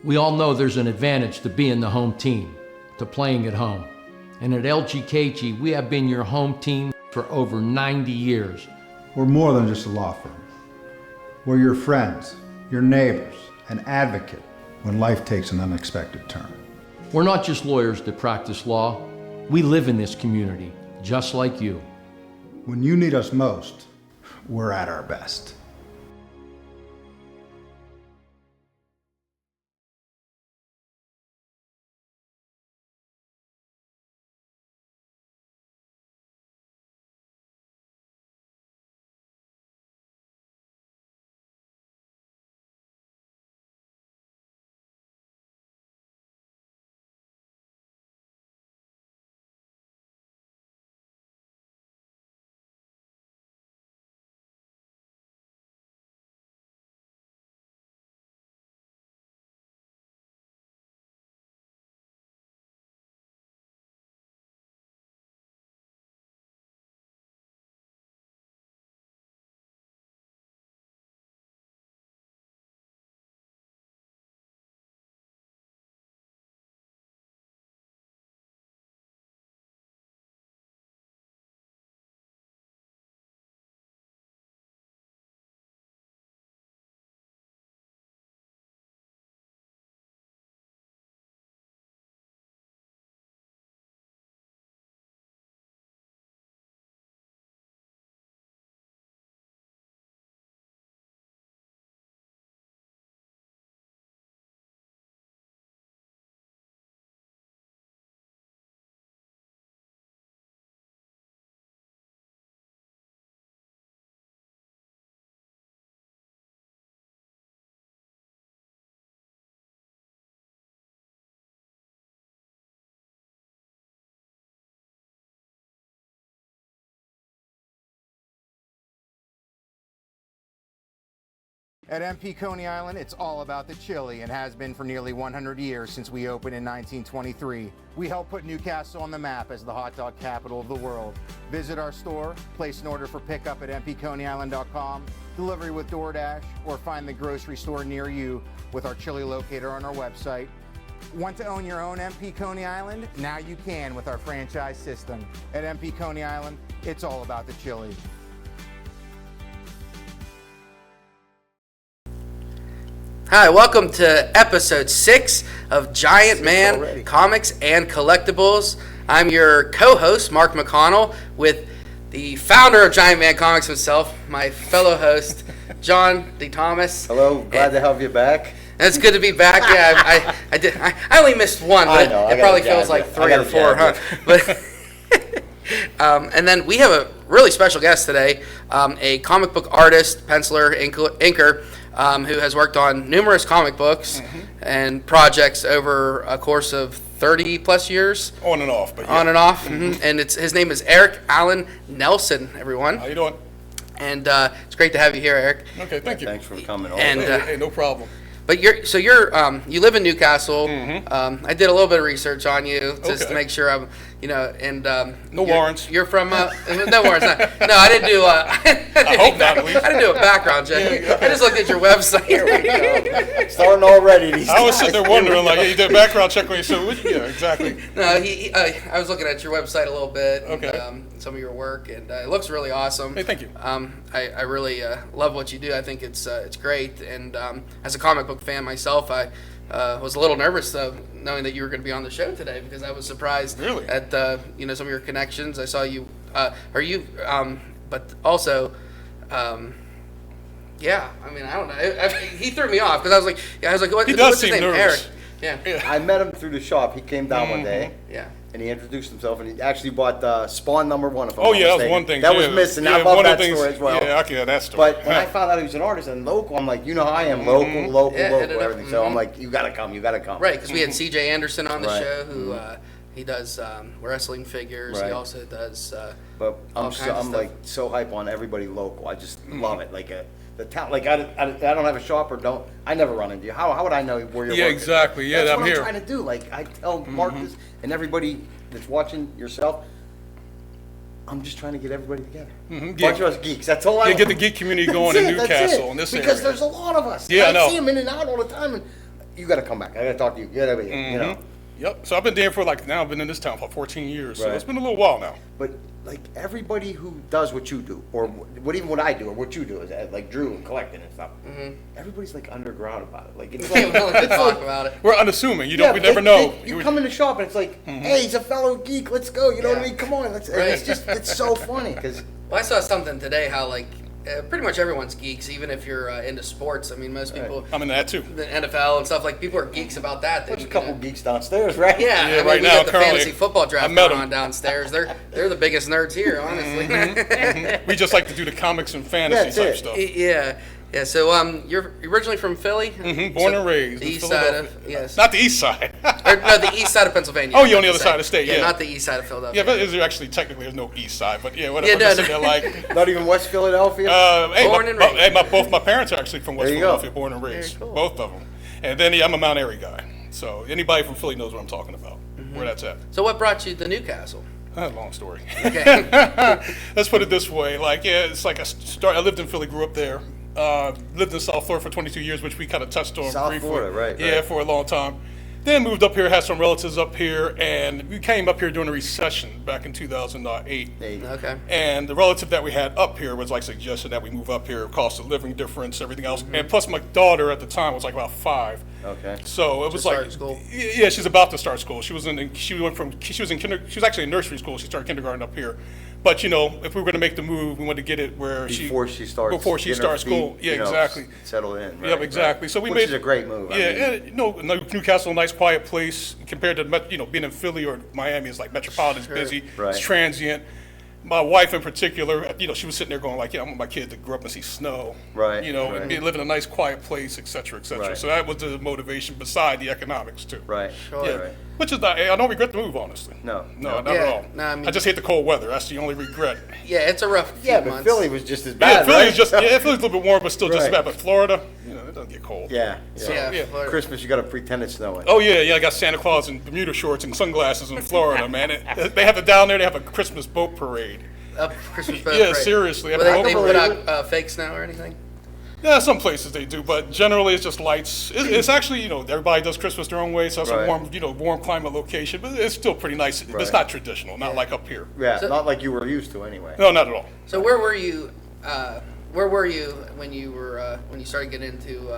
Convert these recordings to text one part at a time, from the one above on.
We all know there's an advantage to being the home team, to playing at home. And at LGKG, we have been your home team for over 90 years. We're more than just a law firm. We're your friends, your neighbors, an advocate when life takes an unexpected turn. We're not just lawyers that practice law. We live in this community, just like you. When you need us most, we're at our best. At MP Coney Island, it's all about the chili and has been for nearly 100 years since we opened in 1923. We helped put Newcastle on the map as the hot dog capital of the world. Visit our store, place an order for pickup at mpconeyisland.com, delivery with DoorDash, or find the grocery store near you with our chili locator on our website. Want to own your own MP Coney Island? Now you can with our franchise system. At MP Coney Island, it's all about the chili. Hi, welcome to episode 6 of Giantman Comics and Collectibles. I'm your co-host, Mark McConnell, with the founder of Giantman Comics himself, my fellow host, John DITHOMAS. Hello, glad to have you back. It's good to be back. Yeah, I only missed one, but it probably feels like 3 or 4, huh? But and then we have a really special guest today, a comic book artist, penciler, inker, who has worked on numerous comic books and projects over a course of 30 plus years. On and off, but yeah. On and off. And his name is Eric Allen Nelson, everyone. How you doing? And it's great to have you here, Eric. Okay, thank you. Thanks for coming on. And Hey, no problem. but you live in Newcastle. I did a little bit of research on you just to make sure I'm, and No warrants. You're from no warrants. No, I didn't do. I hope not, at least. I didn't do a background check. I just looked at your website. Here we go. Starting already. These I was sitting there wondering, like, hey, you did a background check on you, so yeah, exactly. No, I was looking at your website a little bit. Okay. And, some of your work, and it looks really awesome. Hey, thank you. I really love what you do. I think it's great. And as a comic book fan myself, I was a little nervous though, knowing that you were going to be on the show today, because I was surprised at some of your connections. I saw you. But also. Yeah, I mean, I don't know. He threw me off because I was like, what's his name? Nervous. Eric. Yeah. I met him through the shop. He came down one day. Yeah. And he introduced himself, and he actually bought Spawn #1. That was one thing. That was missing. I love that story as well. Yeah, I can that story. But when I found out he was an artist and local, I'm like, you know how I am, local, everything. So I'm like, you gotta come. Right, because we had CJ Anderson on the show, who he does wrestling figures. He also does. But I'm like so hype on everybody local. I just love it. Like the town, like I don't have a shop or I never run into you. How would I know where you're working? Exactly. Yeah, That's I'm what here. I'm trying to do. Like I tell Mark this and everybody that's watching yourself. I'm just trying to get everybody together. Bunch of us geeks. That's all I want. Get the geek community going in Newcastle and this area. Because there's a lot of us. Yeah, I know. see them in and out all the time. And you got to come back. I got to talk to you. You gotta be, you know. Yep. So I've been there for I've been in this town for 14 years. So Right. it's been a little while now. But like everybody who does what you do, or what I do, or what you do, is like Drew and collecting and stuff. Everybody's like underground about it. Like it's Yeah, like, we don't like to talk about it. We're unassuming. You yeah, don't. We never know. You come in the shop and it's like, hey, he's a fellow geek. Let's go. You know what I mean? Come on. Let's. And it's just it's so funny because. Well, I saw something today how pretty much everyone's geeks, even if you're into sports. I mean, most people. I'm into that too. The NFL and stuff, like people are geeks about that. There's a couple geeks downstairs, right? Yeah, Yeah, I mean, right we now, got the currently, fantasy football draft I met going 'em. on downstairs. They're the biggest nerds here, honestly. We just like to do the comics and fantasy That's type it. stuff. Yeah. So you're originally from Philly? Born and raised The in east side of Philadelphia. yes. Not the east side. Or, no, the east side of Pennsylvania. Oh, you're on the I other meant to side of the state, yeah. Not the east side of Philadelphia. Yeah, but is there actually technically there's no east side, but yeah, whatever. Yeah, no, Just no. like, Not even West Philadelphia. Born and raised. both my parents are actually from West There you go. Philadelphia, born and raised, Very cool. both of them. And then I'm a Mount Airy guy, so anybody from Philly knows what I'm talking about, where that's at. So what brought you to Newcastle? That's a long story. Okay. Let's put it this way, it's like I lived in Philly, grew up there. Lived in South Florida for 22 years, which we kind of touched on South briefly. Florida, right, Yeah, right. for a long time. Then moved up here, had some relatives up here, and we came up here during the recession back in 2008. Okay. And the relative that we had up here was suggested that we move up here, cost of living difference, everything else. And plus my daughter at the time was about 5. Okay. So it was started school? Yeah, she's about to start school. She was actually in nursery school. She started kindergarten up here. But if we were going to make the move, we wanted to get it where Before she starts getting her starts school. feet, Yeah, you know, exactly. settle in. Yep, exactly. So we Which made is a great move. I Yeah, mean, Newcastle, a nice quiet place compared to being in Philly or Miami is like metropolitan, it's busy, Right. it's transient. My wife in particular, she was sitting there going I want my kid to grow up and see snow. Right, And live in a nice quiet place, et cetera, et cetera. Right. So that was the motivation beside the economics too. Right. Sure. Yeah. Right. Which is not, I don't regret the move, honestly. No. not Yeah, at all. no, I mean- I just hate the cold weather. That's the only regret. Yeah, it's a rough few Yeah, but months. Philly was just as Yeah, bad, Philly right? is Philly's a little bit warm, but still just as Right. bad. But Florida, it doesn't get cold. Yeah. Yeah, yeah. Florida. Christmas, you got to pretend it's snowing. Oh yeah, I got Santa Claus in Bermuda shorts and sunglasses in Florida, man. They have it down there. They have a Christmas boat parade. Up Christmas boat Yeah, parade. seriously. But they Boat put parade. out fake snow or anything? Yeah, some places they do, but generally it's just lights. It's actually, everybody does Christmas their own way, so it's Right. a warm climate location, but it's still pretty nice. But it's Right. not traditional, not like up here. Yeah, So- not like you were used to anyway. No, not at all. So where were you? Where were you when you started getting into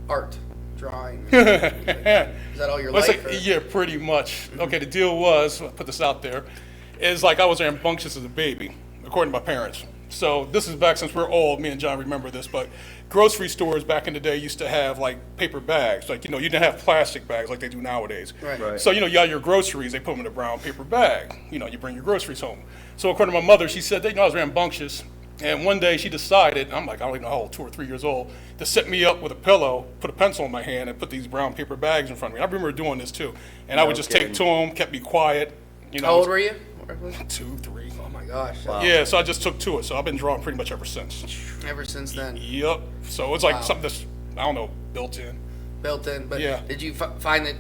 art, drawing? Is that all your Well, it's life? like, or- yeah, pretty much. Okay, the deal was, I'll put this out there, is I was rambunctious as a baby, according to my parents. So this is back since we're old, me and John remember this, but grocery stores back in the day used to have paper bags. You didn't have plastic bags like they do nowadays. Right. Right. So, you got your groceries, they put them in a brown paper bag. You bring your groceries home. So according to my mother, she said, I was rambunctious. And one day she decided, I don't even know how old, 2 or 3 years old, to set me up with a pillow, put a pencil in my hand, and put these brown paper bags in front of me. I remember doing this too. And I would just take to them, kept me quiet. How old were you? 2, 3. Oh my gosh! Wow. Yeah, so I just took to it. So I've been drawing pretty much ever since. Ever since then, Yep. So it's something that's, built in. built in. But Yeah. did you find that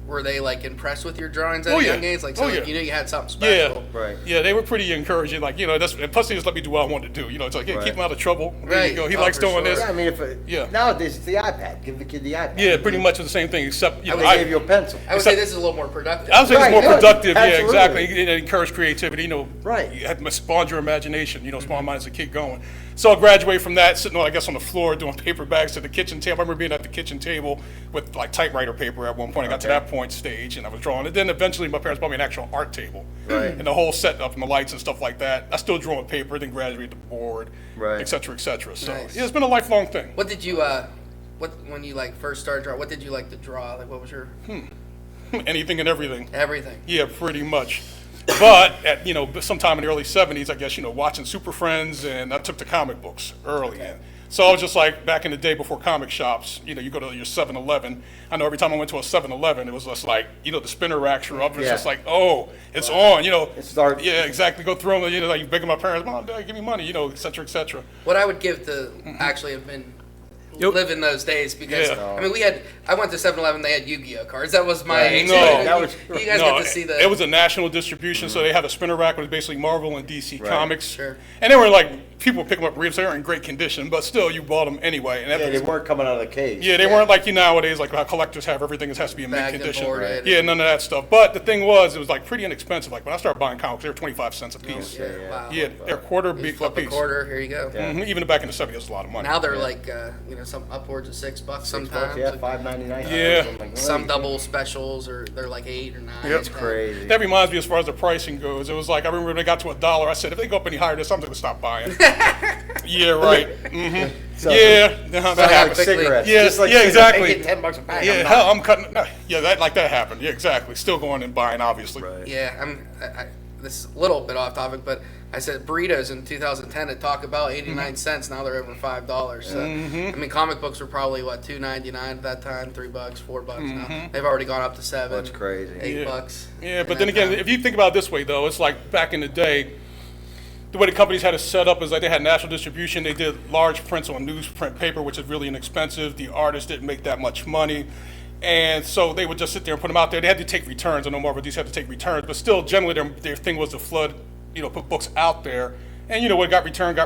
were they impressed with your drawings at Oh, a yeah. young age? Oh, yeah. You knew you had something Yeah. special. Right. Yeah, they were pretty encouraging. And plus they just let me do what I wanted to do. It's hey, Right. keep him out of trouble. There Right. you go. He Oh, likes for doing sure. this. Yeah, I mean, Yeah. nowadays it's the iPad. Give the kid the iPad. Yeah, pretty much the same thing, except, They gave you a pencil. I would say this is a little more productive. I would say Right, it's more yeah, productive. Yeah, absolutely. exactly. It encouraged creativity. Right. You had to spawn your imagination. Small mind as a kid going. So I graduated from that, sitting on the floor doing paper bags to the kitchen table. I remember being at the kitchen table with typewriter paper at one point. I got to Okay. that point stage, and I was drawing. And then eventually my parents bought me an actual art table. Right. And the whole setup and the lights and stuff like that. I still drew on paper, then graduated to board, Right. et cetera, et cetera. So Nice. yeah, it's been a lifelong thing. What did you when you first started drawing? What did you like to draw? What was your Anything and everything. everything? Yeah, pretty much. But at sometime in the early '70s, I guess watching Super Friends, and I took to comic books early. So I was just back in the day before comic shops. You go to your 7-Eleven. I know every time I went to a 7-Eleven, it was just the spinner racks were up. And Yeah. it's just it's on. It's dark. Yeah, exactly. Go through them. You begging my parents, Mom, Dad, give me money. Et cetera, et cetera. What I would give to actually have been living those days because Yeah. I mean I went to 7-Eleven, they had Yu-Gi-Oh cards. That was my Right. experience. No. You guys No, get to see it was a national distribution, so they had a spinner rack with basically Marvel and DC Right. comics. Sure. And they were people pick them up ribs. They aren't in great condition, but still, you bought them anyway. And Yeah, they weren't coming out of the case. yeah, they weren't like you nowadays, like how collectors have everything has to be in mint Bagged and condition. boarded. Yeah, none of that stuff. But the thing was, it was like pretty inexpensive. Like when I started buying comics, they were 25 cents a piece. yeah. Wow. Yeah, they're quarter You a flip a piece. quarter, here you go. Even back in the 70s, it was a lot of money. Now they're like, some upwards of $6 sometimes. Yeah, Like, $5.99. Yeah. I'm like, some really? double specials, or they're like 8 or 9. Yep. Crazy. That reminds me, as far as the pricing goes, it was like, I remember when they got to $1, I said, if they go up any higher, this, I'm going to stop buying. Yeah, right. So- Yeah, that Like happened. cigarettes. Yeah, Just like yeah, cigarettes. exactly. They get $10 a pack. Yeah, hell, I'm cutting. Yeah, that happened. Yeah, exactly. Still going and buying, obviously. Right. Yeah, this is a little bit off topic, but I said burritos in 2010 to talk about 89 cents. Now they're over $5. So I mean, comic books were probably what, $2.99 at that time, $3, $4 now. They've already gone up to $7. That's crazy. $8. Yeah, but in then that again, time. if you think about it this way, though, it's like back in the day, the way the companies had it set up is like they had national distribution. They did large prints on newsprint paper, which is really inexpensive. The artists didn't make that much money. And so they would just sit there and put them out there. They had to take returns. I know more of these had to take returns, but still, generally, their thing was to flood, put books out there. And what got returned,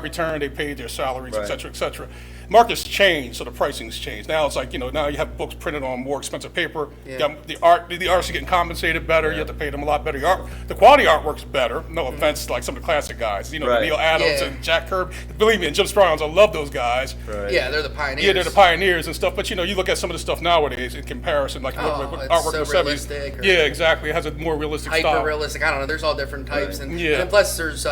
they paid their salaries, et cetera, et cetera. Markets changed, so the pricing's changed. Now it's like, now you have books printed on more expensive paper. Yeah. The artists are getting compensated better. You have to pay them a lot better. The quality artwork's better. No offense to like some of the classic guys, Right. Neil Adams Yeah. and Jack Kirby. Believe me, and Jim Sprouse, I love those guys. Right. Yeah, they're the pioneers. Yeah, they're the pioneers and stuff. But you look at some of the stuff nowadays in comparison, like Oh, with it's artwork so in the 70s. realistic, or- Yeah, exactly. It has a more realistic style. Hyper realistic. I don't know. There's all different types, Right. and, Yeah. and plus there's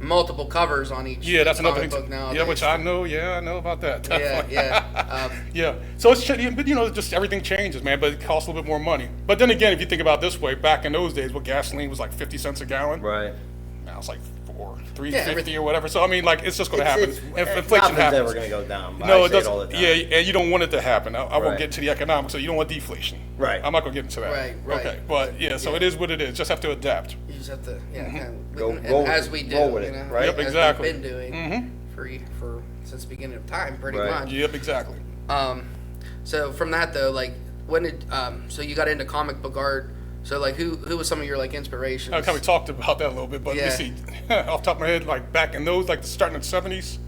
multiple covers on each. Yeah, that's another comic thing. book nowadays. Yeah, which I know. Yeah, I know about that. Yeah, Definitely. yeah. Yeah. So it's but just everything changes, man. But it costs a little bit more money. But then again, if you think about it this way, back in those days, gasoline was like 50 cents a gallon. Right. Now it's like $3.50 everything- or whatever. So I mean, like it's just going to happen. It's- Inflation nothing's happens. ever going to go down. No, I it say doesn't. all the time. Yeah, and you don't want it to happen. I won't Right. get into the economics, so you don't want deflation. Right. I'm not going to get into that. Right. Okay, but yeah, so Yeah. it is what it is. Just have to adapt. You just have to, kind of, Go- and roll as with we it, do, roll with it, right? Yep, as exactly. we've been doing for since the beginning of time, pretty Right. much. Yep, exactly. So from that though, like when did so you got into comic book art? So like who was some of your like inspirations? I kind of talked about that a little bit, but Yeah. let me see. Off the top of my head, like back in those, like starting in the 70s,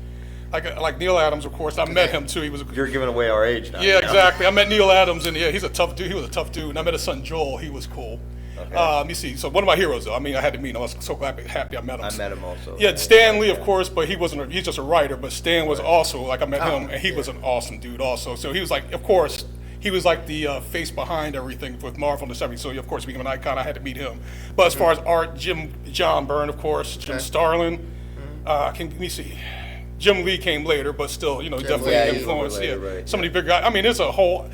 like Neil Adams, of course. I met him too. He was. You're giving away our age now. Yeah, exactly. I met Neil Adams, and yeah, he's a tough dude. He was a tough dude. And I met his son Joel. He was cool. Okay. Let me see. So one of my heroes, though. I mean, I had to meet him. I was so happy I met him. I met him also. Yeah, Stan Lee, of course, but he wasn't. He's just a writer. But Stan was also like I met him, and he was an awesome dude also. So he was like, of course, he was like the face behind everything with Marvel in the 70s. So of course, became an icon. I had to meet him. But as far as art, John Byrne, of course, Jim Starlin. Let me see. Jim Lee came later, but still, definitely Lee. Yeah, he influenced. was Yeah, later, right, some of the big guys. I mean, there's a whole.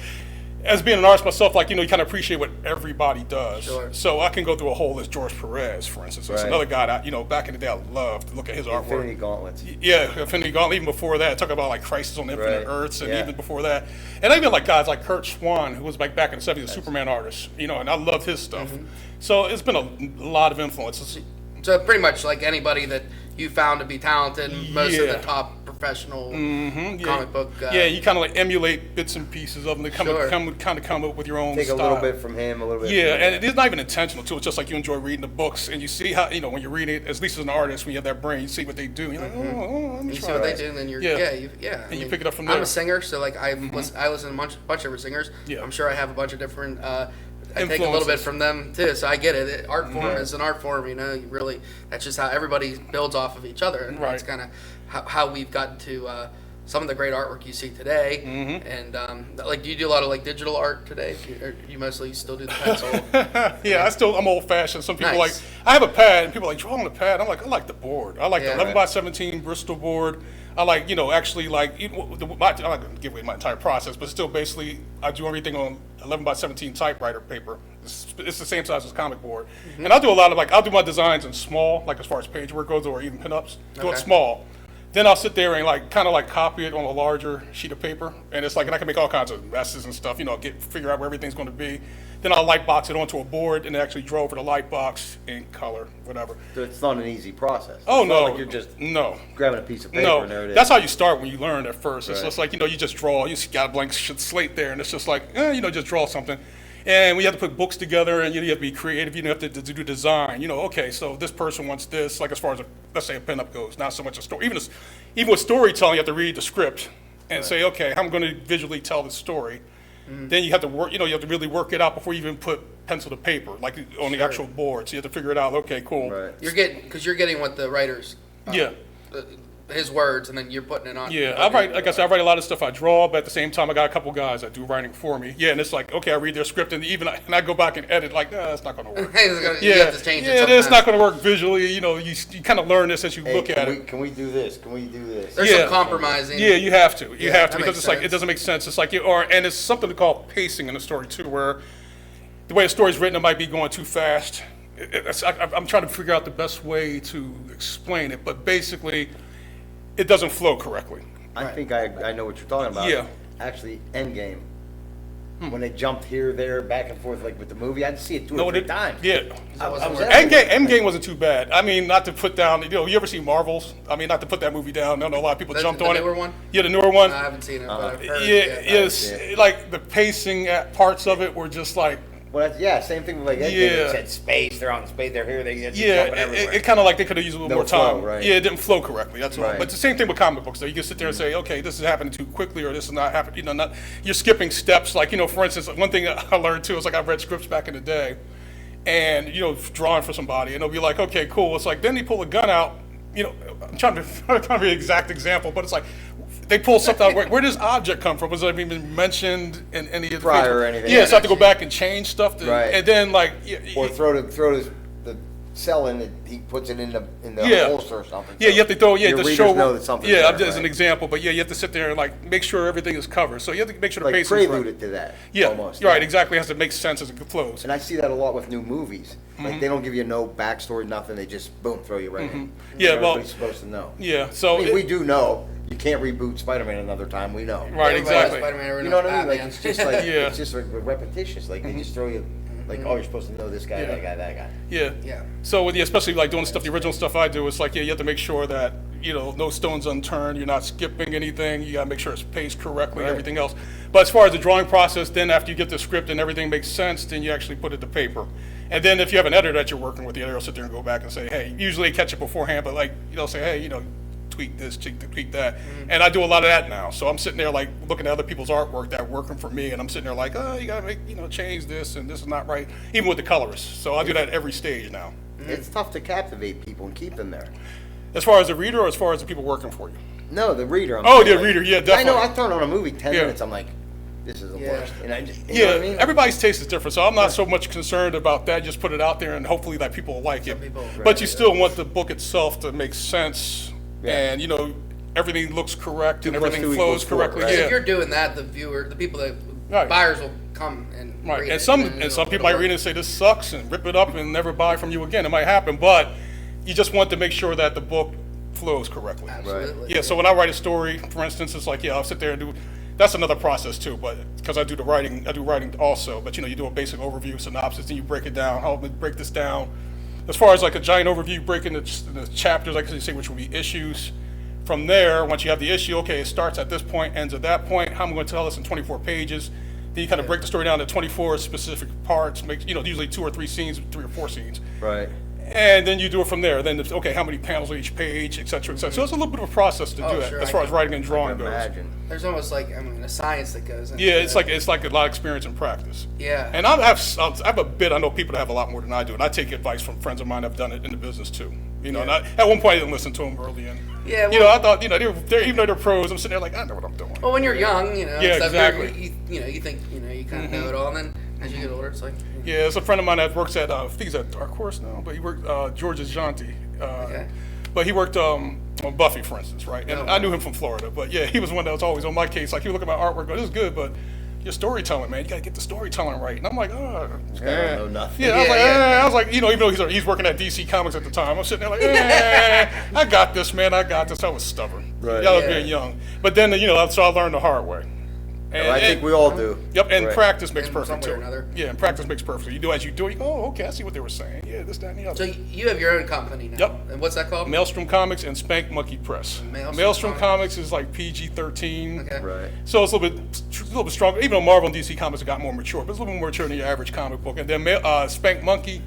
As being an artist myself, like, you kind of appreciate what everybody does. Sure. So I can go through a whole list. George Perez, for instance. That's Right. another guy that, back in the day, I loved to look at his artwork. Infinity Gauntlets. Yeah, Infinity Gauntlet. Even before that, talk about like Crisis on Infinite Right. Earths, and Yeah. even before that, and even like guys like Kurt Swan, who was like back in the '70s, a Superman artist. And I loved his stuff. So it's been a lot of influences. So pretty much like anybody that you found to be talented, most of Yeah. the top professional Yeah. comic book. Yeah, you kind of like emulate bits and pieces of them. They Sure. come up with your own Take style. a little bit from him, a little bit. Yeah, from and it's not even intentional too. It's just like you enjoy reading the books, and you see how when you read it. At least as an artist, when you have that brain, you see what they do. You're like, let me You see try what they that. do, and then you're Yeah. I you mean, pick it up from I'm there. a singer, so like I listen to a bunch of different singers. Yeah. I'm sure I have a bunch of different. I take a little bit Influences. from them too, so I get it. Art form is an art form, you really. That's just how everybody builds off of each other, and that's Right. kind of how we've gotten to some of the great artwork you see today. And like, do you do a lot of like digital art today? Or you mostly still do the pencil? Yeah, I'm old fashioned. Some people Nice. like, I have a pad, and people are like, draw on the pad. I'm like, I like the board. I like Yeah. the 11 by 17 Bristol board. I like, actually like, I'm not going to give away my entire process, but still basically, I do everything on 11 by 17 typewriter paper. It's the same size as comic board. And I'll do a lot of I'll do my designs in small, like as far as page work goes, or even pinups. Do it Okay. small. Then I'll sit there and kind of copy it on a larger sheet of paper, and it's and I can make all kinds of messes and stuff. Figure out where everything's going to be. Then I'll light box it onto a board and actually draw over the light box in color, whatever. So it's not an easy process. Oh It's not no, like you're just no. grabbing a piece of paper No, and there it is. that's how you start when you learn at first. It's Right. just you just draw. You got a blank slate there, and it's just just draw something. And we have to put books together, and you have to be creative. You have to do design. Okay, so this person wants this, like as far as, let's say, a pinup goes, not so much a story. Even with storytelling, you have to read the script and say, okay, I'm going to visually tell the story. Then you have to work, you have to really work it out before you even put pencil to paper, like on the actual board. So you have to figure it out. Okay, cool. Right. You're getting what the writers, his words, and then you're putting it on. Yeah, I write, like I said, I write a lot of stuff. I draw, but at the same time, I got a couple guys that do writing for me. Yeah, and it's like, okay, I read their script, and I go back and edit, like, that's not going to work. You have to change it. Yeah, it's not going to work visually. You kind of learn this as you look at it. Can we do this? Can we do this? There's some compromising. Yeah, you have to. You have to, because it's like, sense. it doesn't make sense. It's like, and it's something called pacing in the story, too, where the way a story's written, it might be going too fast. I'm trying to figure out the best way to explain it, but basically, it doesn't flow correctly. I think I know what you're talking about. Yeah. Actually, Endgame. When they jumped here, there, back and forth, like with the movie, I had to see it two or three times. Yeah. Endgame. Endgame wasn't too bad. I mean, not to put down, you ever see Marvels? I mean, not to put that movie down. I know a lot of people jumped on it. The newer one? Yeah, the newer one. I haven't seen it, but I've heard. Yes. Like the pacing at parts of it were just like. Well, same thing with like Endgame. It said space, they're on space, they're here, they jumping everywhere. It kind of like they could have used a little more time. Flow, right. Yeah, it didn't flow correctly. That's all. Right. But it's the same thing with comic books, though. You can sit there and say, okay, this is happening too quickly, or this is not happening. You're skipping steps. Like, for instance, one thing I learned too is like I read scripts back in the day, and drawing for somebody, and they'll be like, okay, cool. It's like then they pull a gun out. I'm trying to be an exact example, but it's like. They pull something out. Where does object come from? Was it even mentioned in any of the prior or anything? Yeah, so I have to go back and change stuff. And then or throw the cell in. He puts it in the holster or something. Yeah, you have to throw. Yeah, the to readers show. know that something's yeah, there, as an example, but you have to sit there and like make sure everything is covered. So you have to make sure the pace is right. Prelude it to that. Yeah, almost. Right. Exactly. It has to make sense as it flows. And I see that a lot with new movies. Like they don't give you no backstory, nothing. They just boom, throw you right in. Yeah, everybody's supposed to know. Yeah, so we do know. You can't reboot Spider-Man another time. We know. Right, exactly. You know what I mean? Like it's just like it's just like repetitious. Like they just throw you like, oh, you're supposed to know this guy, that guy, that guy. Yeah. So especially like doing the original stuff I do, it's like you have to make sure that no stones unturned. You're not skipping anything. You gotta make sure it's paced correctly. Right. Everything else. But as far as the drawing process, then after you get the script and everything makes sense, then you actually put it to paper. And then if you have an editor that you're working with, the editor will sit there and go back and say, hey, usually catch it beforehand, but like say, hey, tweak this, tweak that. And I do a lot of that now. So I'm sitting there like looking at other people's artwork that are working for me, and I'm sitting there like, oh, you gotta make, change this, and this is not right, even with the colorists. So I do that at every stage now. It's tough to captivate people and keep them there. As far as the reader or as far as the people working for you? No, the reader. Reader, yeah, definitely. I know, I turn on a movie 10 minutes, I'm like, this is the worst. And I just, you know what I mean? Everybody's taste is different, so I'm not so much concerned about that. Just put it out there, and hopefully that people will like it. But you still want the book itself to make sense, and everything looks correct and everything flows correctly. Right? Yeah. If you're doing that, the people buyers will come and read and it, some and people might read it and say this sucks and rip it up and never buy from you again. It might happen, but you just want to make sure that the book flows correctly. Absolutely. Yeah. So when I write a story, for instance, it's like I'll sit there and do. That's another process too, but because I do writing also. But you do a basic overview, synopsis, then you break it down. How to break this down? As far as like a giant overview, breaking the chapters, like you say, which will be issues. From there, once you have the issue, okay, it starts at this point, ends at that point. How am I going to tell this in 24 pages? Then you kind of break the story down to 24 specific parts. Usually 2 or 3 scenes, 3 or 4 scenes. Right. And then you do it from there. Then it's, okay, how many panels on each page, et cetera, et cetera. So it's a little bit of a process to do that as far as writing and drawing goes. Imagine. There's almost like a science that goes into it's like a lot of experience and practice. Yeah. And I have a bit. I know people that have a lot more than I do, and I take advice from friends of mine that have done it in the business too. And at one point I didn't listen to them early, and I thought they're even though they're pros, I'm sitting there like I know what I'm doing. Well, when you're young, exactly. You think you kind of know it all, and then as you get older, it's like. Yeah, it's a friend of mine that works at I think he's at Dark Horse now, but he worked George's Janti. But he worked on Buffy, for instance, right? And I knew him from Florida, but he was one that was always on my case. Like he would look at my artwork, go, "This is good, but your storytelling, man, you gotta get the storytelling right." And I'm like, "Oh, this guy don't know nothing." Yeah, I was like, even though he's working at DC Comics at the time, I'm sitting there like, I got this, man, I got this. I was stubborn. Right. I was being young, but then so I learned the hard way. And, I think we all do. Yep, and Right. practice makes In perfect some way too. or another. Yeah, and practice makes perfect. You do as you do. You go, oh, okay, I see what they were saying. Yeah, this, that, and the other. So you have your own company now. Yep. And what's that called? Maelstrom Comics and Spank Monkey Press. Maelstrom Comics is like PG-13. Okay. Right. So it's a little bit stronger. Even though Marvel and DC Comics have got more mature, but it's a little bit more mature than your average comic book. And then Spank Monkey.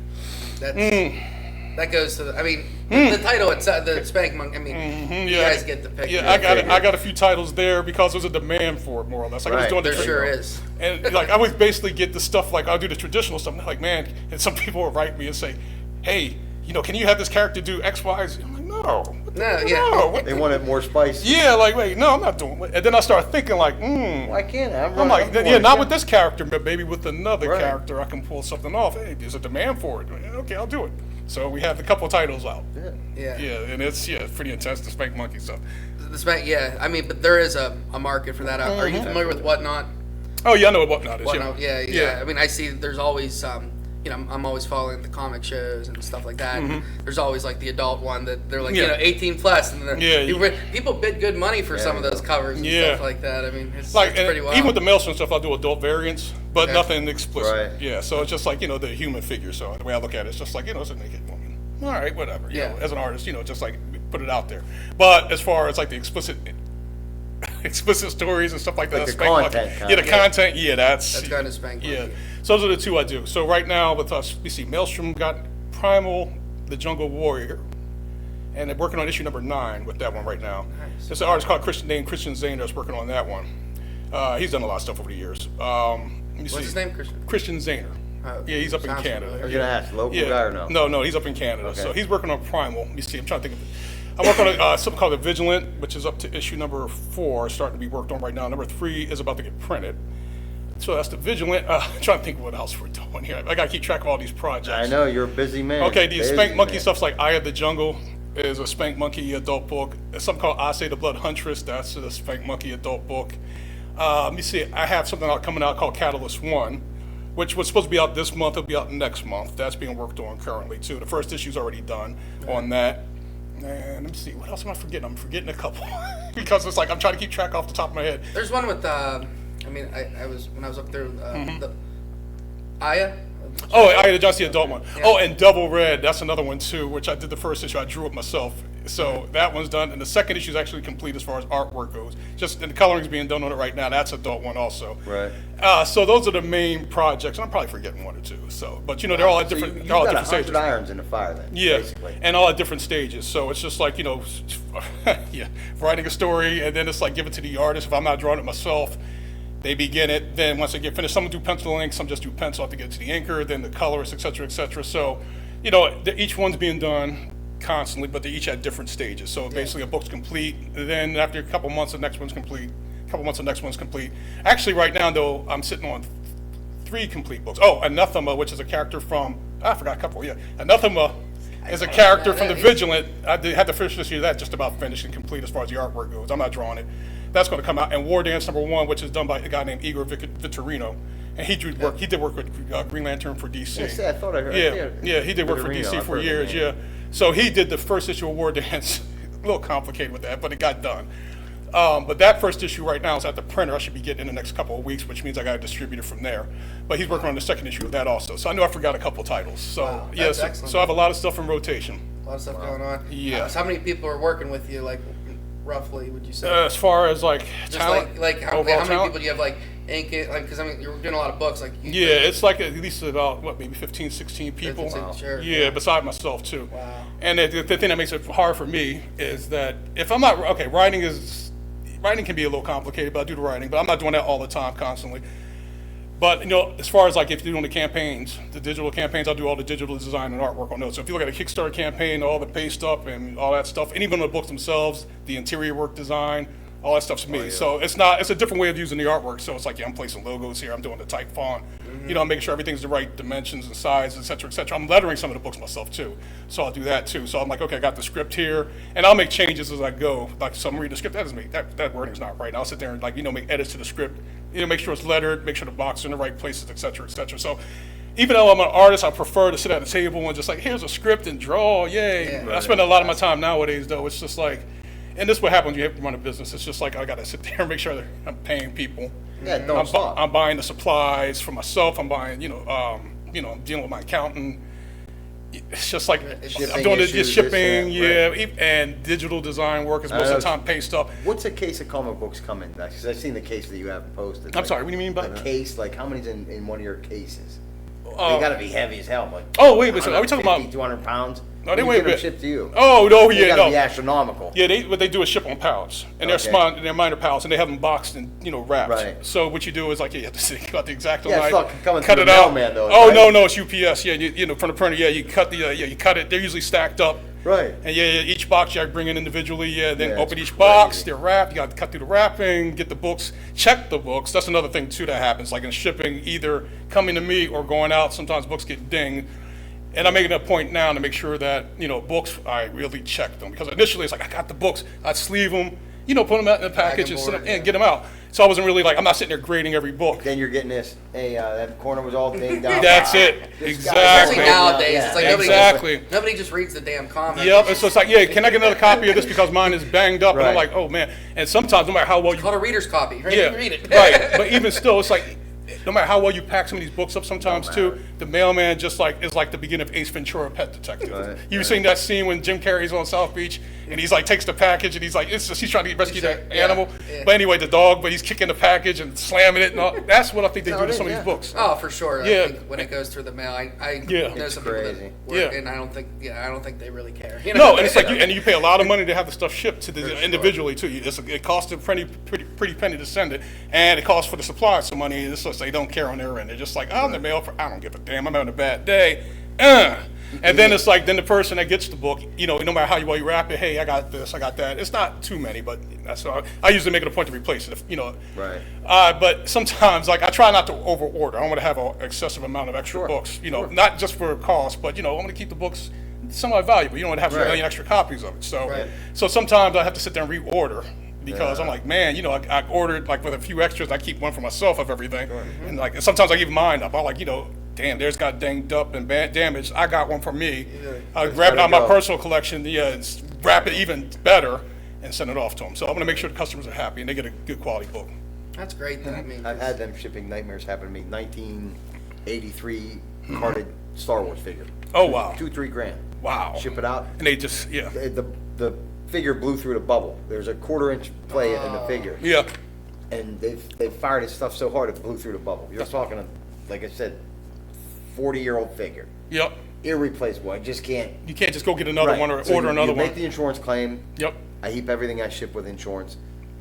That goes to the, I mean, the title, it's the Spank Monk, I mean, you guys get the picture. Yeah, I got a few titles there because there's a demand for it, more or less. Like I was Right. doing the There sure is. And like I would basically get the stuff like I'll do the traditional stuff. And like, man, and some people will write me and say, hey, can you have this character do X, Y, Z? I'm like, no. Yeah. They want it more spicy. Yeah, like, wait, no, I'm not doing it. And then I start thinking like, Why can't I? I'm like, yeah, not with this character, but maybe with another Right. character I can pull something off. Hey, there's a demand for it. Okay, I'll do it. So we have a couple of titles out. Yeah. Yeah, and it's pretty intense, the Spank Monkey stuff. The Spank, yeah, I mean, but there is a market for that. Are you familiar with Whatnot? Oh yeah, I know what Whatnot is. Whatnot, yeah. I mean, I see there's always, I'm always following the comic shows and stuff like that. And there's always like the adult one that they're like, 18 plus, and people bid good money for some of those covers and stuff like that. I mean, it's pretty wild. Even with the Maelstrom stuff, I'll do adult variants, but Okay. nothing explicit. Right. Yeah, so it's just like the human figure. So the way I look at it, it's just like it's a naked woman. All right, whatever. You know, as an artist, just like put it out there. But as far as like the explicit stories and stuff like that, Like the Spank Monkey. content. The content. Yeah, that's kind of Spank Monkey. Yeah, so those are the two I do. So right now with us, we see Maelstrom got Primal, the Jungle Warrior, and they're working on issue number 9 with that one right now. Nice. There's an artist called Christian Zane that's working on that one. He's done a lot of stuff over the years. What's his name, Christian? Christian Zahner. Oh, Yeah, he's up in sounds Canada. familiar. I was gonna ask, local guy or no? No, he's up in Canada. Okay. So he's working on Primal. Let me see, I'm trying to think of it. I'm working on something called The Vigilant, which is up to issue number 4, starting to be worked on right now. Number 3 is about to get printed. So that's The Vigilant. I'm trying to think of what else we're doing here. I gotta keep track of all these projects. I know, you're a busy man. Okay, the Busy Spank Monkey man. stuff's like Eye of the Jungle is a Spank Monkey adult book. There's something called I Say the Blood Huntress. That's a Spank Monkey adult book. Let me see. I have something coming out called Catalyst 1, which was supposed to be out this month. It'll be out next month. That's being worked on currently, too. The first issue's already done on that. And let me see. What else am I forgetting? I'm forgetting a couple. Because it's like I'm trying to keep track off the top of my head. There's one with, I was when I was up there, the Aya. Oh, I had just the adult one. Oh, and Double Red, that's another one too, which I did the first issue. I drew it myself. So that one's done. And the second issue is actually complete as far as artwork goes. Just and the coloring's being done on it right now. That's adult one also. Right. So those are the main projects. And I'm probably forgetting one or two. So, but they're all at So different, you've they're all at got different 100 stages. irons in the fire then, Yeah, basically. and all at different stages. So it's just like, writing a story and then it's like give it to the artist. If I'm not drawing it myself, they begin it. Then once they get finished, some do pencil ink, some just do pencil to get it to the inker, then the colorist, et cetera, et cetera. So, each one's being done constantly, but they each at different stages. So basically a book's complete. Then after a couple months, the next one's complete. A couple months, the next one's complete. Actually, right now, though, I'm sitting on 3 complete books. Oh, Anathema, which is a character from, I forgot a couple, Anathema is a character from The Vigilant. I had the first issue of that just about finished and complete as far as the artwork goes. I'm not drawing it. That's going to come out. And War Dance number 1, which is done by a guy named Igor Vittorino. And he did work with Green Lantern for DC. I thought I heard. Yeah, he did work for Vittorino, DC I've for heard the years, name. So he did the first issue of War Dance. A little complicated with that, but it got done. But that first issue right now is at the printer. I should be getting in the next couple of weeks, which means I got to distribute it from there. But he's working on the second issue of that also. So I knew I forgot a couple titles. So Wow, yeah, that's so, excellent. so I have a lot of stuff in rotation. A lot of stuff going on. Yeah. So how many people are working with you, like, roughly, would you say? As far as like Just talent, like how overall many talent? people do you have, like, ink it? Like, because, you're doing a lot of books. Like, Yeah, it's like at least about, maybe 15, 16 people. 15, wow. Sure. Yeah, beside myself too. Wow. And the thing that makes it hard for me is that if I'm not, writing can be a little complicated, but I do the writing, but I'm not doing that all the time constantly. But, as far as like if you're doing the campaigns, the digital campaigns, I'll do all the digital design and artwork on those. So if you look at a Kickstarter campaign, all the paste up and all that stuff, and even the books themselves, the interior work design, all that stuff's me. So it's a different way of using the artwork. So it's like, I'm placing logos here, I'm doing the type font, I'm making sure everything's the right dimensions and size, et cetera, et cetera. I'm lettering some of the books myself too. So I'll do that too. So I'm like, okay, I got the script here, and I'll make changes as I go. Like, so I'm reading the script, that doesn't make, that wording's not right. And I'll sit there and make edits to the script, make sure it's lettered, make sure the boxes are in the right places, et cetera, et cetera. So even though I'm an artist, I prefer to sit at a table and just like, here's a script and draw, yay. Yeah. I spend a lot of my time nowadays though, it's just like, and this is what happens when you have to run a business. It's just like I got to sit there and make sure that I'm paying people. Yeah, don't stop. I'm buying the supplies for myself. I'm buying, I'm dealing with my accountant. It's just like I'm doing the shipping, and digital design work is most of the time paid stuff. What's a case of comic books come in? Because I've seen the case that you have posted. I'm sorry, what do you mean by a that? Case? Like how many's in one of your cases? They got to be heavy as hell. Like oh wait, but are we talking about 200 pounds? No, they weigh a bit. Shipped to you. Oh no, they yeah, gotta no. Be astronomical. Yeah, what they do is ship on pallets, and they're minor pallets, and they have them boxed and wrapped. Right. So what you do is like you have to see about the exact amount. Yeah, it's coming cut through it the out. Mailman, though, oh right? no, it's UPS. Yeah, from the printer. Yeah, you cut you cut it. They're usually stacked up. Right. And each box you bring in individually. Yeah, then open each box. They're wrapped. You got to cut through the wrapping, get the books, check the books. That's another thing too that happens. Like in shipping, either coming to me or going out. Sometimes books get dinged. And I'm making a point now to make sure that, books, I really check them. Because initially it's like, I got the books, I'd sleeve them, put them out in the package and send them and get them out. So I wasn't really like, I'm not sitting there grading every book. Then you're getting this, hey, that corner was all dinged out. That's it, exactly. Especially nowadays, it's like nobody just reads the damn comic. Yep, and so it's like, can I get another copy of this because mine is banged up? And I'm like, oh man. And sometimes, no matter how well it's called a reader's copy, right? Yeah, You read it. right. But even still, it's like, no matter how well you pack some of these books up sometimes too, the mailman is like the beginning of Ace Ventura Pet Detective. Right, You've seen that scene when Jim Carrey's on South Beach and he's like takes the package and he's like, he's trying to rescue that animal. Yeah. But anyway, the dog, but he's kicking the package and slamming it and all. That's what I think they do to some of these books. Oh, for sure. Yeah. I think when it goes through the mail, I know some people that work and I don't think they really care. No, and it's like you pay a lot of money to have the stuff shipped to the individually too. It costs a pretty penny to send it, and it costs for the supplies some money. It's just they don't care on their end. They're just like, in the mail I don't give a damn. I'm having a bad day. And then it's like, then the person that gets the book, no matter how well you wrap it, hey, I got this, I got that. It's not too many, but that's I usually make it a point to replace it, Right. But sometimes, like, I try not to over order. I don't want to have an excessive amount of extra books, not just for cost, but, I want to keep the books somewhat valuable. You don't want to have a million extra copies of it. So sometimes I have to sit there and reorder. Because I'm like, man, I ordered like with a few extras. I keep one for myself of everything, and like sometimes I give mine up. I'm like, damn, theirs got dinged up and damaged. I got one for me. I grab it out of my personal collection, wrap it even better, and send it off to them. So I'm gonna make sure the customers are happy and they get a good quality book. That's great. I mean, I've had them shipping nightmares happen to me. 1983 carded Star Wars figure. Oh wow. $2-3 grand. Wow. Ship it out. And they just The figure blew through the bubble. There's a 1/4-inch play in the figure. Yeah. And they fired his stuff so hard it blew through the bubble. You're talking, like I said, 40-year-old figure. Yep. Irreplaceable. I just can't. You can't just go get another one or order another you one. Make the insurance claim. Yep. I heap everything I ship with insurance.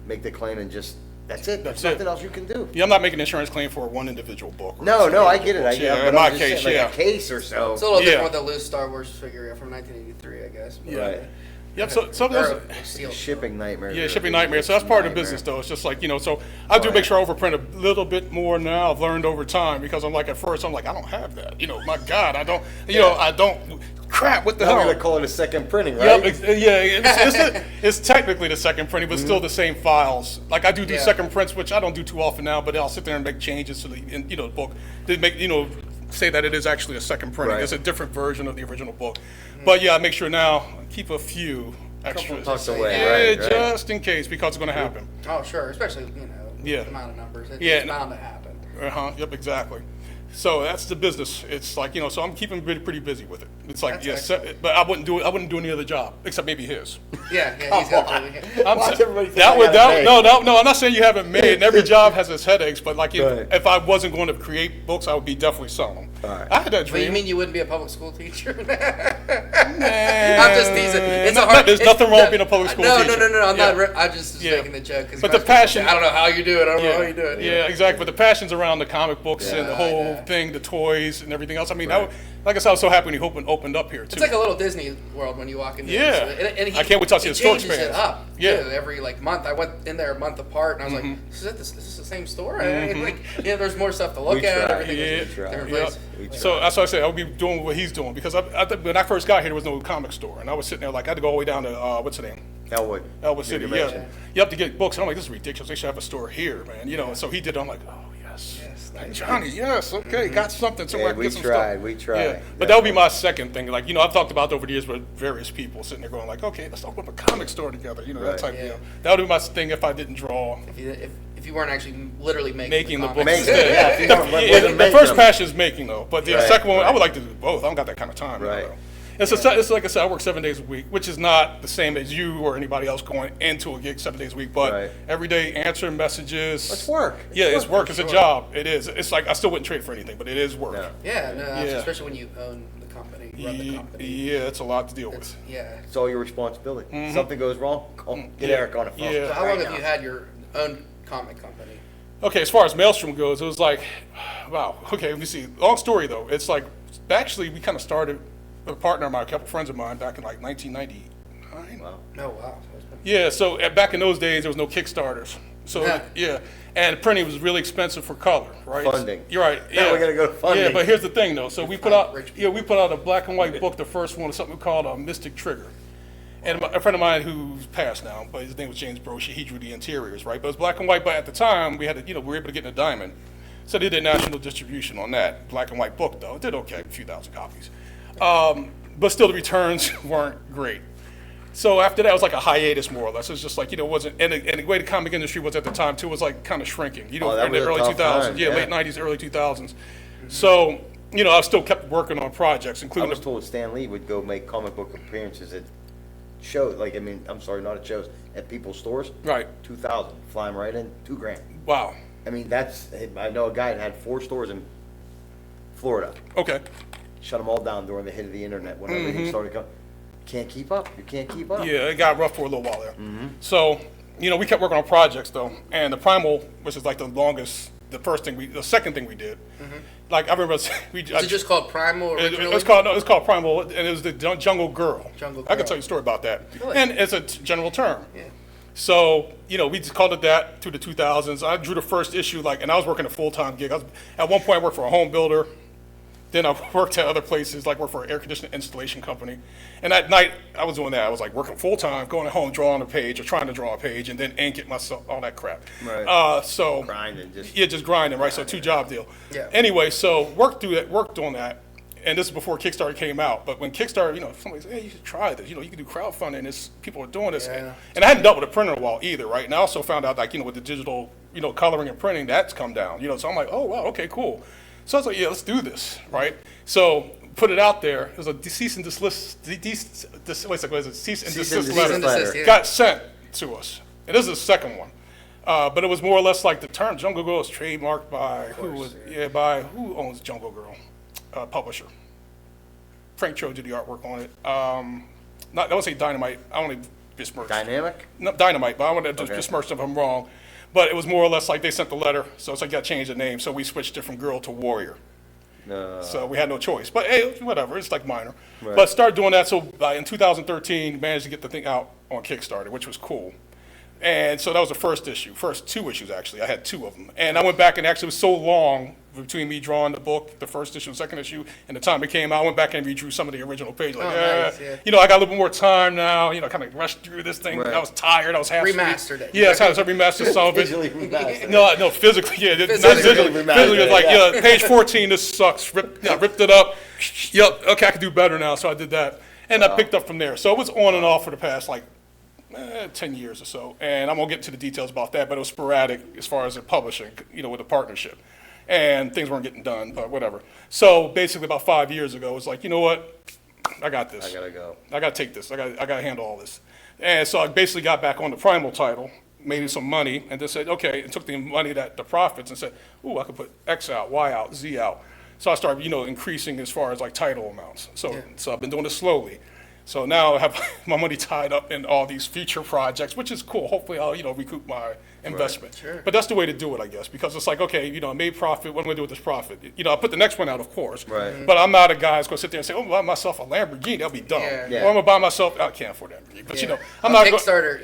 Make the claim and just. That's it. There's That's nothing else you can do. Yeah, I'm not making an insurance claim for one individual book. No, I get it. In my case, like a case or so. It's a little different with the loose Star Wars figure from 1983, I guess. Yeah. Right. Yep. So those shipping nightmares. Yeah, shipping nightmares. So that's part of the business, though. It's just like so I do make sure I overprint a little bit more now. I've learned over time because I'm like at first I'm like I don't have that. My God, I don't. I don't. Crap, what the hell? We're gonna call it a second printing, right? Yep, it's technically the second printing, but still the same files. Like I do second prints, which I don't do too often now, but I'll sit there and make changes to the book to make say that it is actually a second printing. Right. It's a different version of the original book. But I make sure now keep a few extras. Tucked away, right. Just in case because it's going to happen. Oh sure, especially the amount of numbers. It's bound to happen. Yep, exactly. So that's the business. It's like so I'm keeping pretty busy with it. It's like but I wouldn't do any other job except maybe his. Yeah, he's got No, I'm not saying you haven't made. And every job has its headaches, but like if I wasn't going to create books, I would be definitely selling them. Right. I had that dream. But you mean you wouldn't be a public school teacher? Nah, I'm just teasing. There's nothing wrong with being a public school teacher. No. I'm not. I'm just making the joke. But the passion. I don't know how you do it. I don't know how you do it. Yeah, exactly. But the passion's around the comic books and the whole thing, the toys and everything else. I mean, like I said, I was so happy when he opened up here too. It's like a little Disney World when you walk in. And I can't wait to see the storage changes it up. Yeah. Every month. I went in there a month apart, and I was like, "Is this the same store?" There's more stuff to look at. So that's why I said I'll be doing what he's doing because when I first got here, there was no comic store, and I was sitting there like I had to go all the way down to what's the name? Elwood City. Yeah, you have to get books. And I'm like, this is ridiculous. They should have a store here, man. So he did. I'm like, oh yes. Johnny, yes, okay, got something. So I can get some stuff. We tried. Yeah. But that would be my second thing. Like, I've talked about over the years with various people sitting there going like, okay, let's open up a comic store together. That type of deal. That would be my thing if I didn't draw. if you weren't actually literally making the comics. book Making instead. it, yeah, if you don't- wasn't The making first them. passion is making though, but the Right, second one, I right. would like to do both. I don't got that kind of time. Right. Though. It's like I said, I work 7 days a week, which is not the same as you or anybody else going into a gig 7 days a week, but Right. every day answering messages. It's work. Yeah, it's work. for It's a sure. job. It is. It's like I still wouldn't trade for anything, but it is work. No. Yeah, no, Yeah. especially when you own the company, run the company. Yeah, it's a lot to deal It's, with. yeah. It's all your responsibility. Something goes wrong, get Yeah. Eric on the phone. Yeah. So how long Right have you now. had your own comic company? Okay, as far as Maelstrom goes, it was like, wow. Okay, let me see. Long story though. It's like, actually, we kind of started with a partner of mine, a couple friends of mine, back in like 1999. Wow. No, wow. So it's been- Yeah, so back in those days, there was no Kickstarters. So, Yeah. yeah. And printing was really expensive for color, right? Funding. You're right. Now Yeah. we gotta go to funding. Yeah, but here's the thing though. So we put out, Rich we put out a black and white book, the first one, something called Mystic Trigger. And a friend of mine who's passed now, but his name was James Broshi, he drew the interiors, right? But it was black and white, but at the time, we had to, we were able to get in a diamond. So they did national distribution on that black and white book though. It did okay, a few thousand copies. But still the returns weren't great. So after that, it was like a hiatus more or less. It was just like, it wasn't, and the way the comic industry was at the time too, was like kind of shrinking. Oh, that in the was a early tough 2000s, time, yeah, yeah. late 90s, early 2000s. So, I still kept working on projects, I including was told Stan Lee would go make comic book appearances at shows, I'm sorry, not at shows, at people's stores. Right. 2,000, fly him right in, $2,000. Wow. I mean, I know a guy that had 4 stores in Florida. Okay. Shut them all down during the hit of the internet when everything started coming. Can't keep up. You can't keep up. Yeah, it got rough for a little while there. So, we kept working on projects though, and the Primal, which is like the second thing we did. Like I remember, Is it just called Primal originally? it's called Primal, and it was the Jungle Girl. Jungle I can Girl. tell you a story about that, Really? and it's a general term. Yeah. So, we just called it that through the 2000s. I drew the first issue, and I was working a full-time gig. At one point, I worked for a home builder. Then I worked at other places, worked for an air conditioning installation company. And at night, I was doing that. I was working full-time, going home, drawing a page, or trying to draw a page, and then ink it myself, all that crap. Right. So Grinding, just- Yeah, just grinding, right? So 2-job deal. Yeah. Anyway, so worked on that. And this is before Kickstarter came out. But when Kickstarter, somebody said, hey, you should try this. You can do crowdfunding. People are doing this. Yeah. And I hadn't dealt with a printer in a while either, right? And I also found out, with the digital, coloring and printing, that's come down. So I'm like, oh, wow, okay, cool. So I was like, yeah, let's do this, right? So put it out there. It was a cease and desist letter. yeah. Got sent to us. And this is the second one. But it was more or less like the term Jungle Girl is trademarked by who owns Jungle Girl? Publisher. Frank Cho did the artwork on it. I don't say Dynamite. I only besmirched. Dynamic? No, Dynamite, but I want to just Okay. besmirch if I'm wrong. But it was more or less like they sent the letter, so it's like, got to change the name. So we switched it from Girl to Warrior. So we had no choice. But hey, whatever, it's minor. Right. But started doing that. So in 2013, managed to get the thing out on Kickstarter, which was cool. And so that was the first 2 issues actually. I had 2 of them. And I went back and actually it was so long between me drawing the book, the first issue and second issue, and the time it came out, I went back and redrew some of the original pages. Nice, yeah. I got a little bit more time now, kind of rushed through this thing. Right. I was tired, I was half asleep. Remastered it. Yeah, so I remastered some of it. Visually remastered. No, physically, yeah. Not Physically visually. remastered, Physically, it's like, yeah. page 14, this sucks. Ripped it up. Yep, okay, I could do better now, so I did that. And I picked up from there. So it was on and off for the past, 10 years or so. And I'm going to get into the details about that, but it was sporadic as far as the publishing, with a partnership. And things weren't getting done, but whatever. So basically about 5 years ago, it was like, you know what? I got this. I gotta go. I got to take this. I got to handle all this. And so I basically got back on the Primal title, made some money, and then said, okay, and took the money, the profits, and said, ooh, I could put X out, Y out, Z out. So I started, increasing as far as title amounts. So I've been doing this slowly. So now I have my money tied up in all these future projects, which is cool. Hopefully I'll, recoup my investment. Sure. But that's the way to do it, I guess, because it's like, okay, I made profit. What am I going to do with this profit? I put the next one out, of course. Right. But I'm not a guy that's going to sit there and say, oh, I'm buy myself a Lamborghini. That'll be dumb. Yeah. Yeah. Or I'm going to buy myself, I can't afford that Lamborghini. But, I'm On not Kickstarter.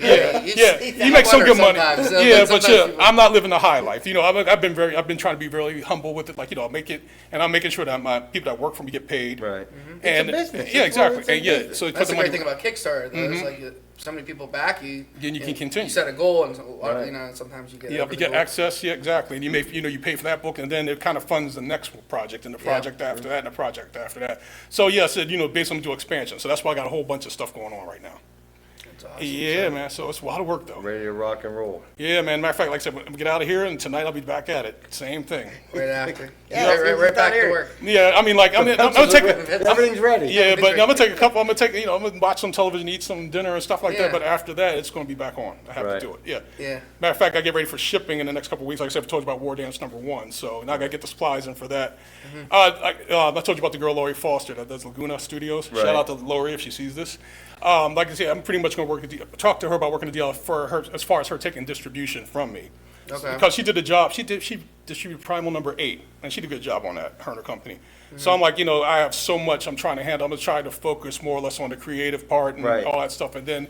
You make some good money. Sometimes, But sometimes I'm not living the high life. I've been trying to be very humble with it. Make it, and I'm making sure that my people that work for me get paid. Right. And It's a business. yeah, It's all- exactly. it's a And yeah, business. so That's put the the money. great thing about Kickstarter, though. It's so many people back you. Then you can continue. You set a goal, and Right. sometimes you get Yeah, over you the get goal. access. Yeah, exactly. And you you pay for that book, and then it kind of funds the next project, and the project after that, and the project after that. So yeah, I said basically I'm doing expansion. So that's why I got a whole bunch of stuff going on right now. That's awesome. Yeah, man. So it's a lot of work, though. Ready to rock and roll. Yeah, man. Matter of fact, like I said, when we get out of here, and tonight I'll be back at it. Same thing. Right after. Yeah, right back to here. work. Yeah, I mean, like I'm gonna take. Everything's ready. Yeah, but I'm gonna take a couple. I'm gonna take, I'm gonna watch some television, eat some dinner and stuff like Yeah. that. But after that, it's gonna be back on. I have Right. to do it. Yeah. Yeah. Matter of fact, I get ready for shipping in the next couple of weeks. Like I said, I told you about War Dance #1. So now I gotta get the supplies in for that. I told you about the girl Lori Foster that does Laguna Studios. Right. Shout out to Lori if she sees this. Like I said, I'm pretty much gonna talk to her about working a deal for her as far as her taking distribution from me. Okay. Because she did a job. She distributed Primal #8, and she did a good job on that. Her and her company. So I'm like, I have so much I'm trying to handle. I'm gonna try to focus more or less on the creative part and Right. all that stuff, and then,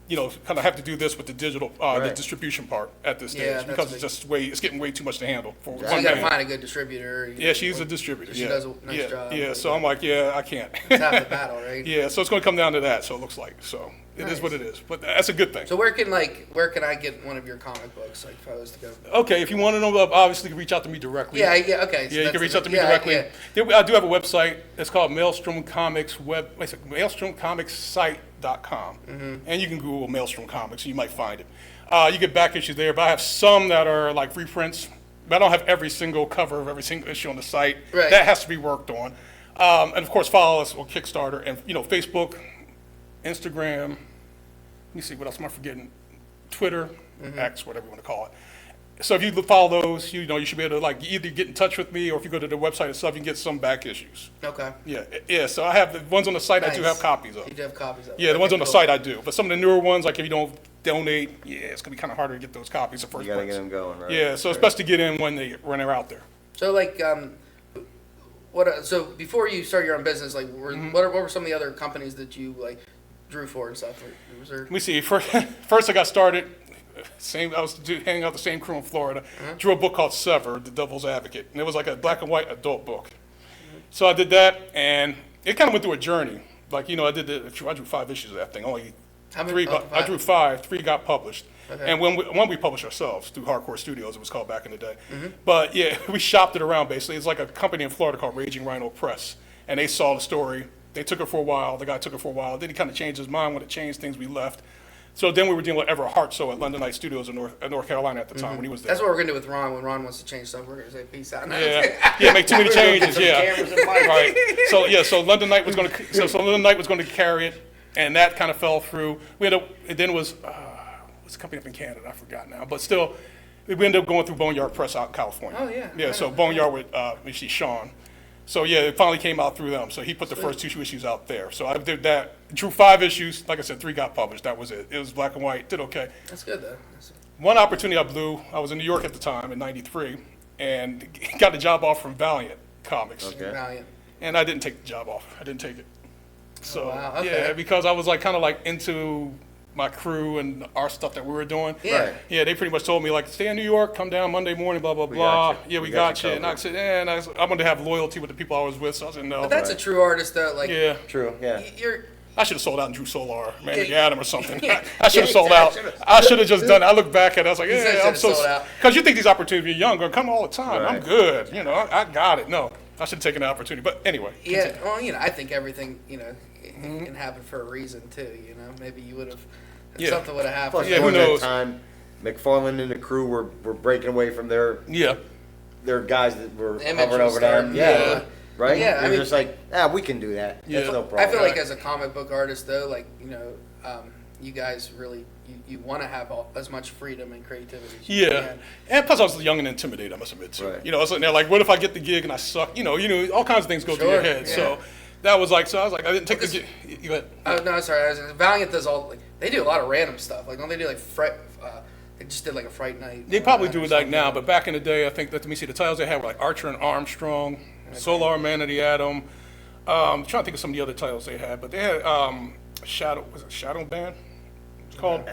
kind of have to do this with the digital, the Right. distribution part at this Yeah, stage that's because big. it's just it's getting way too much to handle for So one you gotta man. find a good distributor. Yeah, she's a distributor. She yeah. does a nice yeah. job. Yeah, so I'm like, I can't. It's half the battle, right? Yeah, so it's going to come down to that. So it looks like it is what it is, but that's a good thing. So where can I get one of your comic books? Like if I was to go. Okay, if you want to know, obviously you can reach out to me directly. Yeah. Okay. So Yeah, you that's can reach the- out to me yeah, directly. yeah. I do have a website. It's called Maelstrom Comics MaelstromComicsSite.com. And you can Google Maelstrom Comics, and you might find it. You get back issues there, but I have some that are like reprints. But I don't have every single cover of every single issue on the site. Right. That has to be worked on. And of course, follow us on Kickstarter and Facebook, Instagram. Let me see, what else am I forgetting? Twitter, X, whatever you want to call it. So if you follow those, you should be able to either get in touch with me, or if you go to the website itself, you can get some back issues. Okay. Yeah. So I have the ones on the site. I do Nice. have copies of. You do have copies of it. Yeah, the ones Okay, on the cool. site I do. But some of the newer ones, like if you don't donate, it's gonna be kind of harder to get those copies of first You gotta place. get them going, right? Yeah, so it's best to get in when they're out there. So so before you started your own business, Mm-hmm. what were some of the other companies that you drew for and stuff? Was there? Let me see. First I got started. I was hanging out with the same crew in Florida. Drew a book called Sever, The Devil's Advocate, and it was like a black and white adult book. So I did that, and it kind of went through a journey. I drew 5 issues of that thing. Only How many? 3. Oh, I drew 5. 3 got published. Okay. And one we published ourselves through Hardcore Studios, it was called back in the day. But yeah, we shopped it around basically. It's like a company in Florida called Raging Rhino Press, and they saw the story. They took it for a while. The guy took it for a while. Then he kind of changed his mind. When it changed things, we left. So then we were dealing with Everett Hartsoe at London Night Studios in North Carolina at the time when he was there. That's what we're gonna do with Ron. When Ron wants to change stuff, we're gonna say peace out. Yeah, make too many changes. Yeah, Cameras and mics. right. So London Night was going to London Night was going to carry it, and that kind of fell through. Then it was what's the company up in Canada? I forgot now, but still, we ended up going through Boneyard Press out in California. Oh, yeah. Yeah, so Boneyard with Sean. So yeah, it finally came out through them. So he put the first 2 issues out there. So I did that. Drew 5 issues. Like I said, 3 got published. That was it. It was black and white. Did okay. That's good though. One opportunity I blew. I was in New York at the time in '93, and got a job off from Valiant Comics. Okay. Valiant. And I didn't take the job off. I didn't take it. So wow, okay. yeah, because I was kind of into my crew and our stuff that we were doing. Yeah. Right. Yeah, they pretty much told me stay in New York, come down Monday morning, blah blah blah. got you. Yeah, We we got got you you. And I covered. said, I wanted to have loyalty with the people I was with. So I said no. But that's a true artist though. yeah. True, yeah. You're. I should have sold out and drew Solar, Man Yeah. the Adam or something. Yeah. I should have sold Yeah, out. should've. I should have just done it. I look back at it. I was like, said yeah, I'm should've so. sold out. Because you think these opportunities are young, gonna come all the time. I'm Right. good. I got it. No, I should have taken the opportunity. But anyway. Yeah. Well, I think everything can happen for a reason too. Maybe you would have. Yeah. Something would have happened. Plus, Yeah, who during that knows? time, McFarlane and the crew were breaking away from their Yeah. guys that were Image hovering was over them. starting, Yeah. yeah. Right? Yeah, I They're mean- just like, we can do that. Yeah. That's no I problem. feel like as a comic book artist though, you guys really you want to have as much freedom and creativity as you Yeah, can. and plus I was young and intimidated, I must admit too. Right. I was sitting there what if I get the gig and I suck? All kinds of things go through your Sure, head. yeah. So that was so I was like, I didn't take the Because- gig. You went, Oh no, sorry. Valiant does they do a lot of random stuff. Don't they do they just did a Fright Night? they probably do or it like something. now, but back in the day, I think let me see, the titles they had were Archer and Armstrong, Solar Man of the Atom. I'm trying to think of some of the other titles they had, but they had Shadow Band? It's called.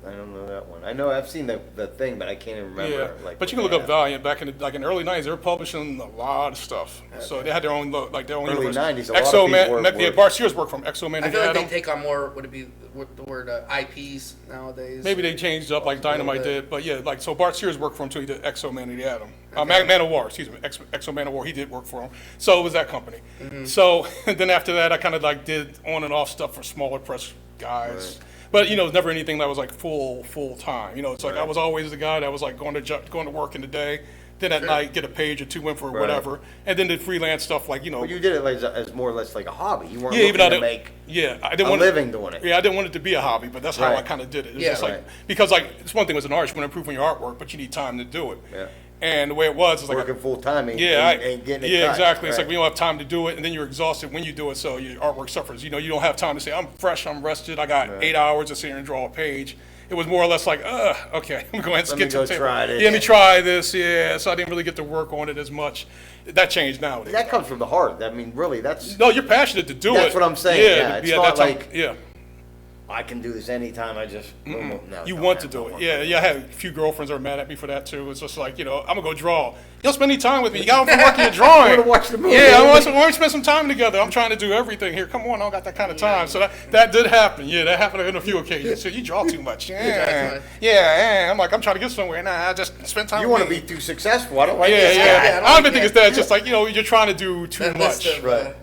I don't know that one. I know I've seen the thing, but I can't even remember. Yeah, but you can look up Valiant back in the early '90s. They were publishing a lot of stuff, so they had their own their own Early universe. 90s, a lot of Exo people Man, were- Bart Sears worked from Exo Man I of feel the like Atom. they take on more. Would it be the word IPs nowadays? Maybe they changed up like Dynamite bit. did, but yeah, so Bart Sears worked for him too. He did Exo Man of the Atom, Man of War, excuse me, Exo Man of War. He did work for him, so it was that company. So then after that, I kind of did on and off stuff for smaller press guys. But you know, it was never anything that was like full time. You know, it's like I was always the guy that was like going to work in the day, then at night get a page or two in for whatever, and then did freelance stuff like, you know. But you did it like as more or less like a hobby. You weren't even looking to make I didn't a living doing it. Yeah, I didn't want it to be a hobby, but that's how I kind of did it. It's just like, because like, it's one thing as an artist, you want to improve on your artwork, but you need time to do it. Yeah. And the way it was like working full time and getting it yeah, cut. exactly. It's like we don't have time to do it, and then you're exhausted when you do it, so your artwork suffers. You know, you don't have time to say, I'm fresh, I'm rested, I got 8 hours to sit here and draw a page. It was more or less like, okay, I'm going to skip to the table. Let me try this, so I didn't really get to work on it as much. That changed nowadays. That comes from the heart. I mean, really, that's... No, you're passionate to do it. That's what I'm saying, yeah. It's not like... Yeah. I can do this anytime. I just no, you want to do it. Yeah, I had a few girlfriends that were mad at me for that too. It's just like, you know, I'm gonna go draw. You don't spend any time with me. You got off working your drawing. I'm gonna watch the movie. Yeah, I want to spend some time together. I'm trying to do everything here. Come on, I don't got that kind of time. So that did happen. Yeah, that happened on a few occasions. So you draw too much. Yeah. I'm like, I'm trying to get somewhere. Nah, I just spend time. You want to be too successful. I don't like this. Yeah. I don't even think it's that. It's just like, you know, you're trying to do too much. Right.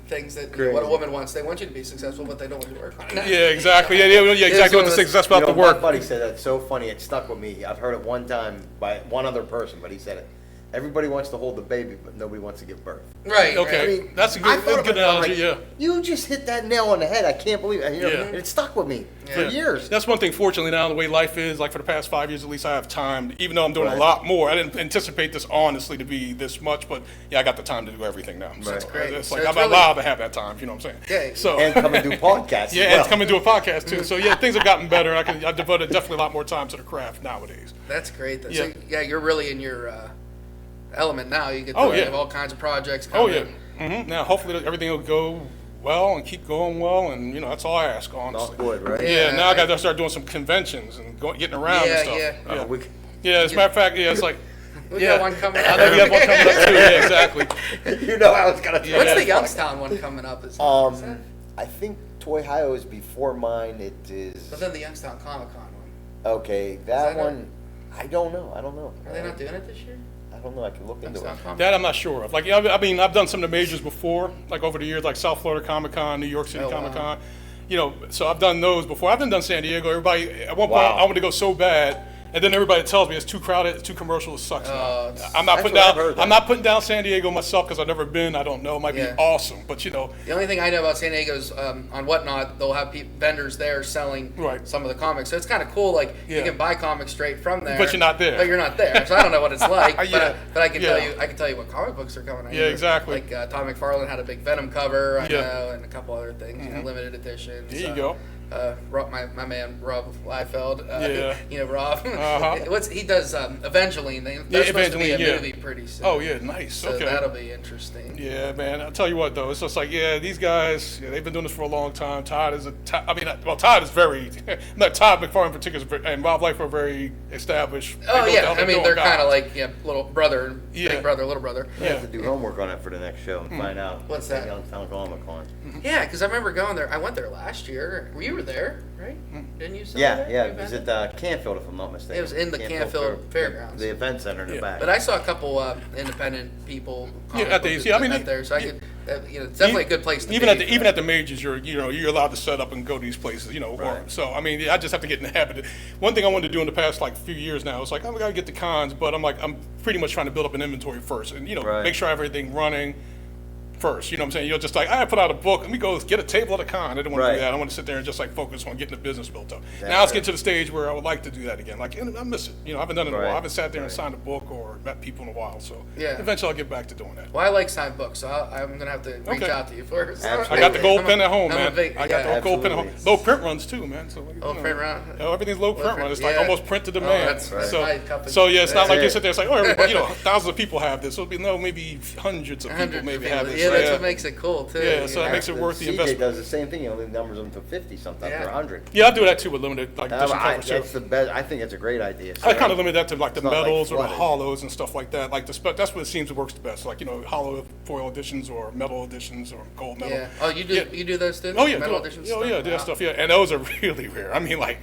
Things that what a woman wants. They want you to be successful, but they don't want you to work on it. Yeah, exactly. Yeah, exactly what the success about the work. My buddy said that's so funny. It stuck with me. I've heard it one time by one other person, but he said it. Everybody wants to hold the baby, but nobody wants to give birth. Right. Okay. I mean, that's a good analogy. Yeah. You just hit that nail on the head. I can't believe it. You know, and it stuck with me for years. That's one thing. Fortunately, now the way life is, like for the past 5 years at least, I have time. Even though I'm doing a lot more, I didn't anticipate this honestly to be this much, but I got the time to do everything now. So that's great. It's like I'm allowed to have that time. You know what I'm saying? Yeah. So and come and do podcasts. And come and do a podcast too. So things have gotten better. I've devoted definitely a lot more time to the craft nowadays. That's great. So, you're really in your element now. You get to have all kinds of projects coming. Now hopefully everything will go well and keep going well, and you know, that's all I ask, honestly. Not good, right? Yeah, now I got to start doing some conventions and getting around and stuff. As a matter of fact, it's like we got one coming up. I know we have one coming up too. Yeah, exactly. You know how it's gonna be. What's the Youngstown one coming up? I think Toy Hio is before mine. It is. But then the Youngstown Comic Con one. Okay, that one. I don't know. Are they not doing it this year? I don't know. I can look into it. That I'm not sure of. Like, I mean, I've done some of the majors before, like over the years, like South Florida Comic Con, New York City Comic Con. You know, so I've done those before. I've done San Diego. Everybody, at one point, I wanted to go so bad. And then everybody tells me it's too crowded, it's too commercial, it sucks. I'm not putting down San Diego myself because I've never been. I don't know. It might be awesome, but you know. The only thing I know about San Diego is on Whatnot, they'll have vendors there selling some of the comics. So it's kind of cool. Like you can buy comics straight from there. But you're not there. But you're not there. So I don't know what it's like. But I can tell you. I can tell you what comic books are coming. Exactly. Like Todd McFarlane had a big Venom cover. I know, and a couple other things. You know, limited editions. There you go. My man Rob Liefeld, you know Rob. He does Evangeline. That's supposed to be a movie pretty soon. Oh yeah, nice. So that'll be interesting. Yeah, man. I'll tell you what though, it's just like these guys, they've been doing this for a long time. Todd is Todd is very, not Todd McFarlane in particular, and Rob Liefeld are very established. Oh yeah, I mean they're kind of like little brother, big brother, little brother. I have to do homework on it for the next show and find out. What's that? Youngstown Comic Con. Yeah, because I remember going there. I went there last year. You were there, right? Didn't you? Yeah. It was at Canfield, if I'm not mistaken. It was in the Canfield Fairgrounds. The event center in the back. But I saw a couple independent people. At these, I mean, there, so I could. It's definitely a good place to even be. Even at the majors, you're allowed to set up and go to these places. So I mean, I just have to get in the habit. One thing I wanted to do in the past few years now is like I gotta get the cons, but I'm pretty much trying to build up an inventory first, and make sure I have everything running first. You know what I'm saying? You're just like, I put out a book, let me go get a table at a con. I didn't want to do that. I want to sit there and just like focus on getting the business built up. Now it's getting to the stage where I would like to do that again. Like, I miss it. I haven't done it in a while. I haven't sat there and signed a book or met people in a while. So eventually I'll get back to doing that. Well, I like signed books, so I'm going to have to reach out to you first. Absolutely. I got the gold pen at home, man. I got the gold pen at home. Low print runs too, man. So print run? Everything's low print run. It's like almost print to demand. So it's not like you sit there, it's like, everybody, thousands of people have this. It'll be maybe hundreds of people maybe have this. Yeah, that's what makes it cool. Too. Yeah, so that makes it worth the investment. CJ does the same thing. He only numbers them to 50 sometimes or 100. Yeah, I do that too with limited edition covers too. That's the best. I think it's a great idea. I kind of limit that to like the metals or the hollows and stuff like that. Like that's what it seems works the best. Like hollow foil editions or metal editions or gold metal. Yeah. Oh, you do those too? Oh yeah, metal editions. Oh yeah, do that stuff. Yeah, and those are really rare. I mean, like,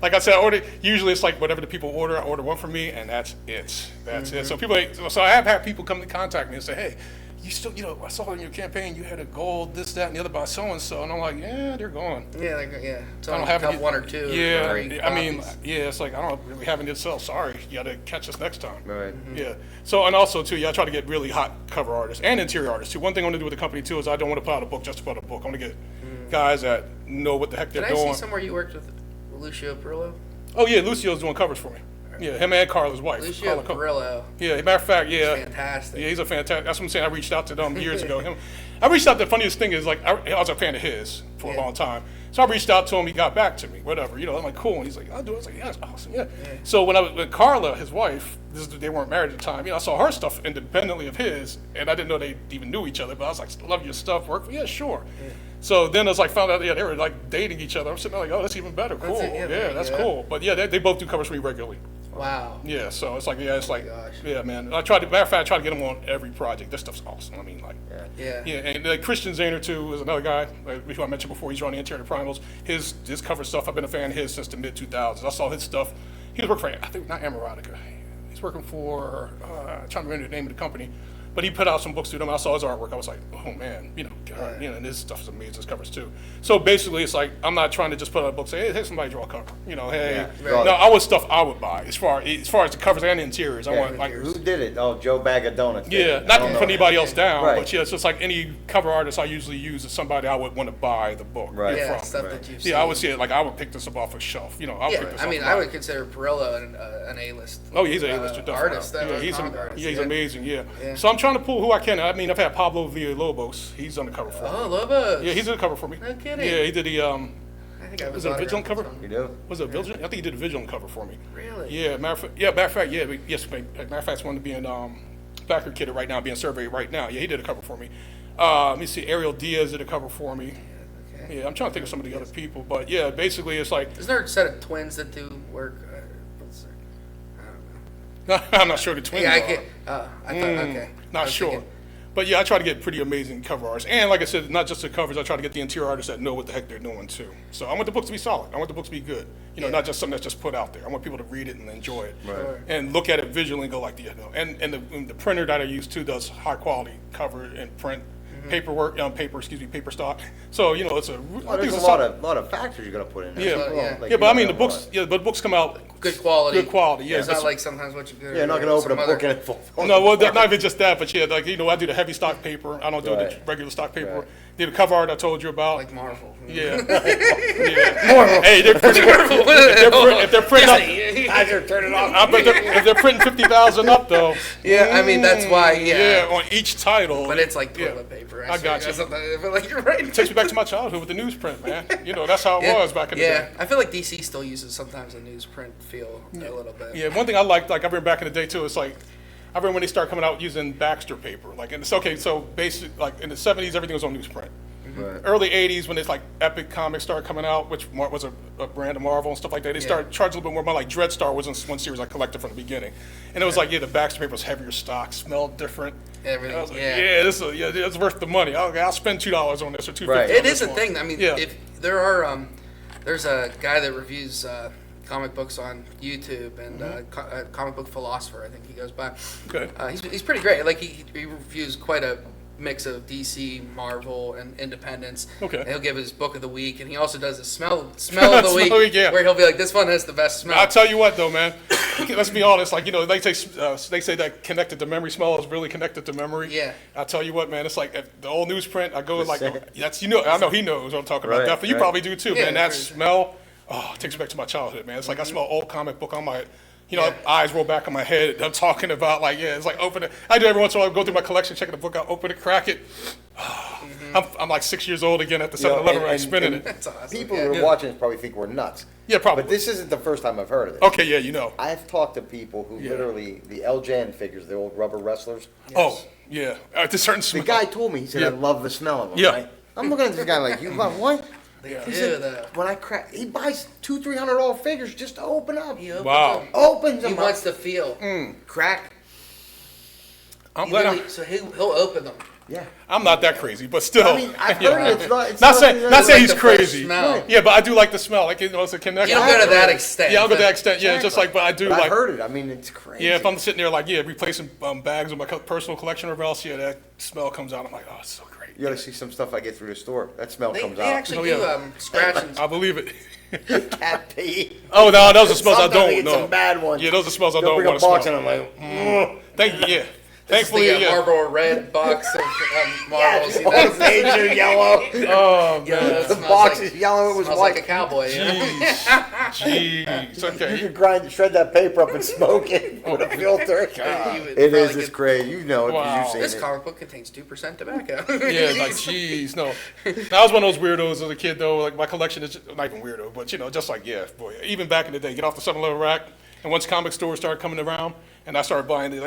like I said, usually it's like whatever the people order. I order one for me, and that's it. That's it. So I have had people come to contact me and say, hey. you still, I saw in your campaign you had a goal, this, that, and the other by so and so, and I'm like, yeah, they're gone. Yeah, I don't have any, one or two. Yeah, or 3 I mean, copies. yeah, it's like I don't really have any to sell. Sorry, you got to catch us next time. Right. Yeah. So, and also too, I try to get really hot cover artists and interior artists too. One thing I want to do with the company too is I don't want to put out a book just to put out a book. I want to get guys that know what the heck they're Did I doing. see somewhere you worked with Lucio Perillo? Oh yeah, Lucio's doing covers for me. Yeah, him and Carla's wife. Lucio Carla Perillo. Yeah, matter of fact, yeah. Fantastic. Yeah, he's a fantastic. That's what I'm saying. I reached out to them years ago. I reached out. The funniest thing is, like, I was a fan of his for a long time. So I reached out to him. He got back to me. Whatever, I'm like, cool. And he's like, I'll do it. I was like, yeah, that's awesome. Yeah. So when I was with Carla, his wife, they weren't married at the time. I saw her stuff independently of his, and I didn't know they even knew each other. But I was like, love your stuff. Work for you? Yeah, sure. So then I was like, found out they were like dating each other. I'm sitting there like, oh, that's even better. Cool. That's cool. But yeah, they both do covers for me regularly. Wow. Yeah, so it's like, gosh. yeah, man. Matter of fact, I try to get him on every project. This stuff's awesome. I mean, like, Yeah. and Christian Zahner too is another guy, who I mentioned before. He's running Interior Primals. His cover stuff, I've been a fan of his since the mid 2000s. I saw his stuff. He was working for, I think, not Erotica. He's working for, I'm trying to remember the name of the company. But he put out some books to them. I saw his artwork. I was like, oh man, God, and his stuff is amazing. His covers too. So basically, it's like I'm not trying to just put out a book, say, hey, somebody draw a cover. Hey, no, I want stuff I would buy as far as the covers and the interiors. I want like who did it? Oh, Joe Bag of Donuts. Yeah, not to put anybody else down, Right. but yeah, it's just like any cover artist I usually use is somebody I would want to buy the book Right. Yeah, from. stuff that you've seen. Yeah, I would say it like I would pick this up off a shelf. I would pick this I mean, off I would consider Perillo an A-list. Oh, he's an A-lister, definitely. artist. Yeah, he's artist. he's amazing. Yeah. So I'm trying to pull who I can. I mean, I've had Pablo Villalobos. He's on the cover for me. Oh, Lobos. Yeah, he's on the cover for me. No kidding. Yeah, he did the I think I was it a Vigilant cover? You do? Was it a Vigilant? I think he did a Vigilant cover for me. Really? Yeah, matter of fact, yes, matter of fact, it's one to be in backer kitted right now, being surveyed right now. Yeah, he did a cover for me. Let me see, Ariel Diaz did a cover for me. Okay. Yeah, I'm trying to think of some of the other people, but yeah, basically it's like Isn't there a set of twins that do work? I don't know. I'm not sure the twins Yeah, are. I can't. I thought, okay. I Not was sure. thinking- But yeah, I try to get pretty amazing cover artists. And like I said, not just the covers, I try to get the interior artists that know what the heck they're doing too. So I want the books to be solid. I want the books to be good. Not just something that's just put out there. I want people to read it and enjoy it. Right. And look at it visually and go like, and the printer that I use too does high quality cover and print. Paper stock. So it's a. Oh, there's a lot of factors you're gonna put in there. Yeah, So, yeah. like, yeah, but I you're mean the not books. gonna- Yeah, but the books come out Good quality. Good quality. Yeah, It's not like sometimes what you get. Yeah, you're not gonna open a book and it full. No, well, not even just that, but yeah, like I do the heavy stock paper. I don't do the Right. regular stock paper. Right. Did the cover art I told you about. like Marvel. Yeah. Yeah. Hey, they're printing. if they're printing up, Guys are turning off. but if they're printing 50,000 up though. Yeah, I mean that's why. Yeah, on each title. But it's like yeah. toilet paper. I got you. But like you're right. It takes me back to my childhood with the newsprint, man. That's how it was back in the day. I feel like DC still uses sometimes a newsprint feel a little bit. Yeah, one thing I liked, like I remember back in the day too, it's like I remember when they started coming out using Baxter paper. Like, and it's okay. So basic, like in the '70s, everything was on newsprint. Right. Early '80s, when it's like Epic Comics started coming out, which was a brand of Marvel and stuff like that, they started charging a little bit more money. Like Dreadstar was in one series I collected from the beginning, and it was like, the Baxter paper was heavier stock, smelled different. Everything. I was like, This it's worth the money. I'll spend $2 on this or $2.50. Right. It is a thing. I mean, Yeah. if there are, there's a guy that reviews comic books on YouTube, and comic book philosopher, I think he goes by. Okay. He's pretty great. Like he reviews quite a mix of DC, Marvel, and Independence. Okay. And he'll give his book of the week, and he also does a smell of the week, yeah. where he'll be like, "This one has the best smell." I'll tell you what though, man. Let's be honest. Like they say that connected to memory smell is really connected to memory. Yeah. I'll tell you what, man. It's like if the old newsprint. I go like that's I know he knows what I'm talking about. Right, Definitely, you right. probably do too, Yeah, man. That for sure. smell, it takes me back to my childhood, man. It's like I smell old comic book on my. Eyes roll back in my head. I'm talking about it's like open it. I do every once in a while. I go through my collection, checking the book out, open it, crack it. I'm like 6 years old again at the 7-Eleven right spinning it. That's awesome. People who are watching this probably think we're nuts. Yeah, probably. But this isn't the first time I've heard of this. Okay, yeah, I've talked to people who literally, the LJN figures, the old rubber wrestlers. Oh, yeah. At a certain The smell. guy told me, he said, I love the smell of them. Yeah. Right? I'm looking at this guy like, you love what? Yeah. He said, when I crack, he buys $200-$300 figures just to open up. He opens Wow. them. Opens them He up. wants to feel. Crack. I'm glad So he'll open them. Yeah. I'm not that crazy, but still. I mean, I've heard it. It's not saying he's the fresh crazy. smell. Yeah, but I do like the smell. Like, it's a connection. You don't go to that extent. Yeah, I don't go to that extent. Yeah, just like, but I do But like. I've heard it. I mean, it's crazy. Yeah, if I'm sitting there like, replacing bags of my personal collection or else, that smell comes out. I'm like, oh, it's so great. You ought to see some stuff I get through the store. That smell comes They out. actually do scratching. I believe it. Cat pee. Oh no, those are smells I Sometimes don't get know. some bad ones. Yeah, those are smells I They'll don't bring a want to box smell. and I'm like, Thank you. Yeah. This is Thankfully, the Marlboro Red box of Marbles. yeah, all the pages are yellow. Oh Yeah, man. that The smells box like- is yellow. It was smells white. like a cowboy. Jeez. You Okay. can shred that paper up and smoke it with a filter. It is. It's great. You know it Wow. because you've seen This it. comic book contains 2% tobacco. Yeah, like jeez, no. I was one of those weirdos as a kid though. Like my collection is not even weirdo, but just like boy. Even back in the day, get off the 7-Eleven rack, and once comic stores started coming around, and I started buying the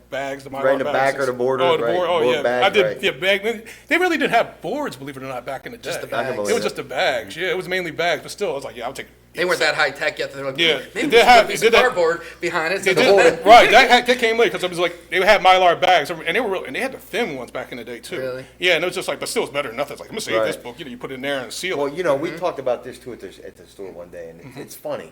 bags, the Mylar Right in the bags. back or the borders, Oh, the right. board. Oh Board yeah, bags, I did. right. Yeah, bag. They really didn't have boards, believe it or not, back in the day. Just the I can bags. believe It was it. just the bags. Yeah, it was mainly bags, but still, I was like, I'll take it. They weren't that high tech yet. They're like, Yeah, maybe they we had- should put they did that- cardboard behind it. They So did, right, that came late because it was like they had Mylar bags, and they were real, and they had the thin ones back in the day too. Really? Yeah, and it was just like, but still, it's better than nothing. It's like, I'm gonna save Right. this book. You put it in there and seal Well, it. we talked about this too at the store one day, and it's funny.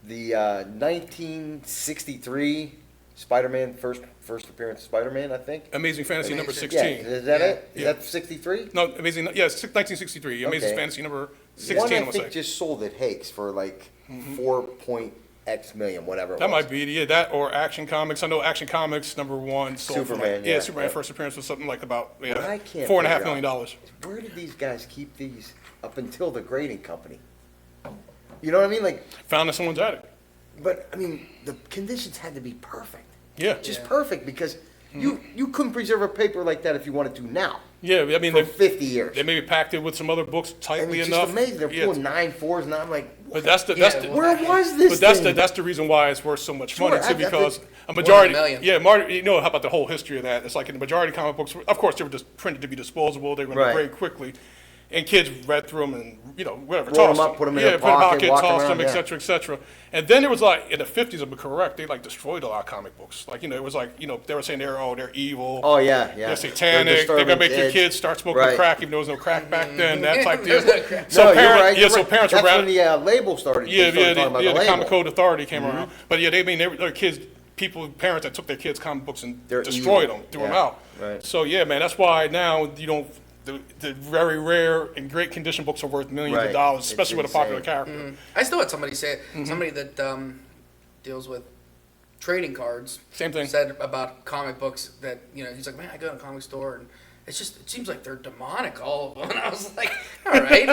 The 1963 Spider-Man first appearance of Spider-Man, I think. Amazing Fantasy number 16. Yeah, is that it? Is Yeah. that 63? No, Amazing. Yeah, 1963. Amazing Okay. Fantasy number 16. One I I'm gonna think say just sold at Hakes for like 4.x million, whatever. that it was. might be that or Action Comics. I know Action Comics number 1 sold for Superman, like, yeah. Superman first appearance was something like about What I can't $4.5 figure million out dollars. is where did these guys keep these up until the grading company? You know what I mean? Like, Found in someone's attic. but I mean, the conditions had to be perfect. Yeah, Just perfect because you couldn't preserve a paper like that if you wanted to now. yeah. I mean, For they 50 years. maybe packed it with some other books And tightly it's enough. just amazing. They're Yeah, pulling 9.4s, and I'm like, but that's the where was this But that's thing? the reason why it's worth so much Sure, money too, I because think a majority, More than a you know how about the whole history of that? It's like in the majority of comic books, of course, they were just printed to be disposable. They were going Right. to grade quickly, and kids read through them and whatever, Roll tossed 'em up, put 'em in yeah, their put 'em pocket, walk tossed around, them, yeah. etc., etc. And then there was like in the 50s, if I'm correct, they like destroyed a lot of comic books. Like it was like they were saying they're evil. oh yeah, yeah. They're satanic. They're gonna make your kids start smoking Right. crack, even though there was no crack back then. That type deal. There's no crack. So No, parents, you're right. yeah, you're so right. parents That's were when the label started. They yeah, started talking about the label. Comic Code Authority came around. But yeah, they their kids, parents that took their kids' comic books and They're destroyed evil. them, threw them Yeah, out. right. So yeah, man, that's why now the very rare and great condition books are worth millions Right. of dollars, It's especially with a popular insane. character. I still had somebody say it. Somebody that deals with trading cards. Same thing. Said about comic books that he's like, man, I go to a comic store and it seems like they're demonic, all of them. And I was like, all right.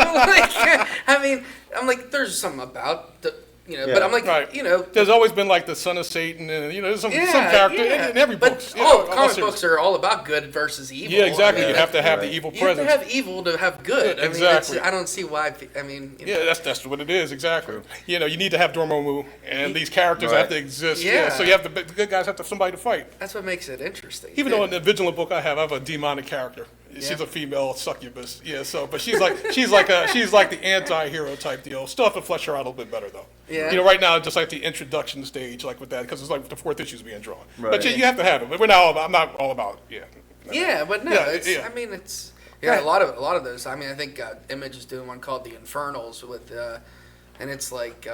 I'm like, there's something about the. But I'm like, Right. There's always been like the son of Satan, and there's some yeah, character yeah. in every book. But comic books are all about good versus evil. Yeah, exactly. I mean, You have to have Right. the evil you have to presence. have evil to have good. Yeah, I mean, exactly. I don't see why. Yeah, that's what it is, exactly. You need to have Dormammu, and these characters have to exist. Yeah. So the good guys have to have somebody to fight. That's what makes it interesting. Even though in the Vigilant book I have a demonic character. She's Yeah. a female succubus. Yeah, but she's like the anti-hero type deal. Still have to flesh her out a little bit better though. Yeah. Right now just like the introduction stage, like with that, because it's like the 4th issue's being drawn. Right. But you have to have it. But I'm not all about Yeah, but no, Yeah, it's. yeah. I mean, it's. Yeah, a lot of those. I mean, I think Image is doing one called the Infernals with, and it's like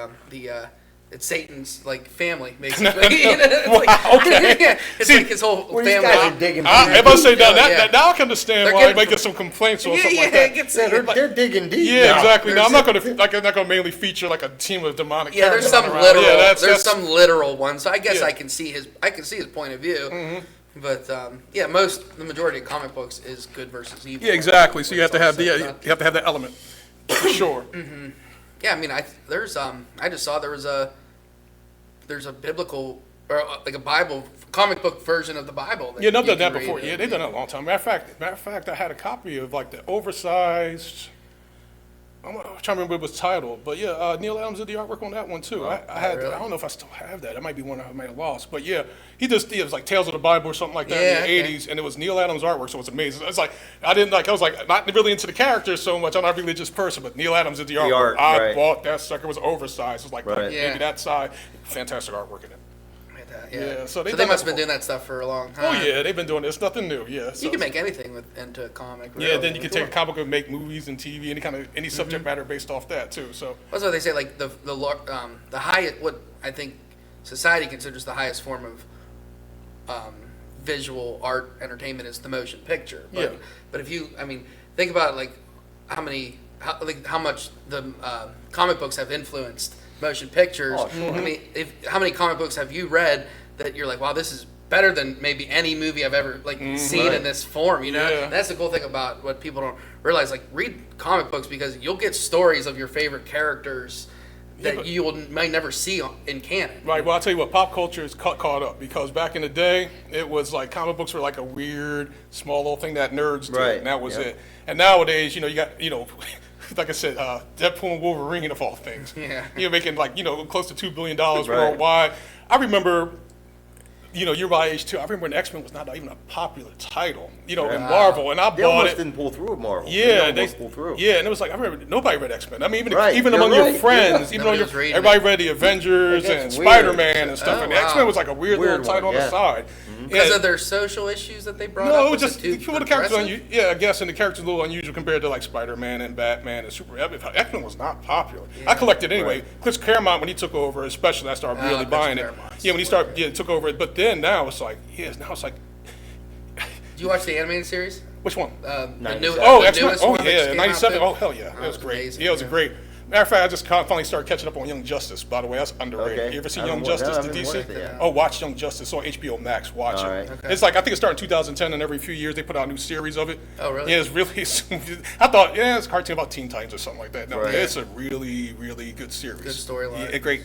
it's Satan's like family basically. okay. Yeah, it's See, like his whole Well, these family. guys are digging I deep. must say now, Yeah. now I can understand They're why getting they might get from- some complaints or Yeah, something yeah, like that. it gets. Yeah, they're digging deep. Yeah, now. exactly. Now I'm not There's- gonna mainly feature like a team of demonic Yeah, there's characters some running around. literal. Yeah, there's some literal ones. So I guess Yeah. I can see his point of view. But the majority of comic books is good versus evil. Yeah, exactly. So you have to have It's all you set up. have to have that element for sure. Yeah, I mean, I just saw there's a biblical or like a Bible comic book version of the Bible. That Yeah, they've you done that can before. read. Yeah, they've done that a long time. Matter of fact, I had a copy of like the oversized. I'm trying to remember what it was titled, but yeah, Neil Elhams did the artwork on that one too. I had, really? I don't know if I still have that. That might be one I might have lost, but yeah, it was like Tales of the Bible or something like that Yeah, in the okay. '80s, and it was Neil Adams artwork, so it's amazing. It's like I was like not really into the characters so much. I'm not a religious person, but Neil Adams did the artwork. art, I right. bought that sucker. It was oversized. It was like Right. maybe Yeah. that size. Fantastic artwork in it. Man, Yeah. Yeah, so they they done must have that been doing that stuff for a long time. Oh yeah, they've been doing this. Nothing new. Yeah. So, You can make anything into a comic. yeah, really. then you can take a comic book and make movies and TV, any subject matter based off that too. So That's what they say. Like the highest, what I think society considers the highest form of visual art entertainment is the motion picture. But, Yeah. But if you, think about it, like how much the comic books have influenced motion pictures. Oh, sure. How many comic books have you read that you're like, wow, this is better than maybe any movie I've ever seen in this form, you know? Yeah. That's the cool thing about what people don't realize. Like, read comic books because you'll get stories of your favorite characters that you might never see in canon. right. Well, I'll tell you what, pop culture is caught up because back in the day, it was like comic books were like a weird, small little thing that nerds did, Right. and that was Yep. it. And nowadays, you got, like I said, Deadpool and Wolverine of all things. Yeah. You're making like, close to $2 billion Right. worldwide. I remember, you're my age too. I remember when X-Men was not even a popular title, in Marvel, and I They bought almost it. didn't pull through with Marvel. Yeah, they almost pulled through. Yeah, and it was like I remember nobody read X-Men. Even Right, even you're among your right, friends, yeah. even though Nobody was reading everybody it. read the Avengers It and gets weird. Spider-Man and stuff, Oh, and wow. X-Men was like a weird little Weird title one, on the yeah. side. Because Yeah. of their social issues that they brought No, up? it was Was just too the characters. progressive? Yeah, I guess, and the characters a little unusual compared to like Spider-Man and Batman and Superman. X-Men was not popular. I collected anyway. Chris Claremont, when he took over, especially, I started really Chris buying it. Claremont's Yeah, when he started, took over it. But then now it's like, now it's like, Did you watch the animated series? which one? The 97. new, Oh, the X-Men. newest Oh, one that just yeah, came out 97. then? Oh, hell yeah. It was great. amazing, Yeah, it was great. Matter of fact, I just finally started catching up on Young Justice, by the way. That's underrated. Okay. You ever see I Young haven't wa- Justice, no, I the haven't DC? watched it yet. Oh, watch Young Justice on HBO Max. Watch All it. right. Okay. It's like, I think it started in 2010, and every few years they put out a new series of it. Oh, really? Yeah, it's really, I thought, it's a cartoon about Teen Titans or something like that. No, Right. it's a really, really good series. Good storyline. Yeah, great.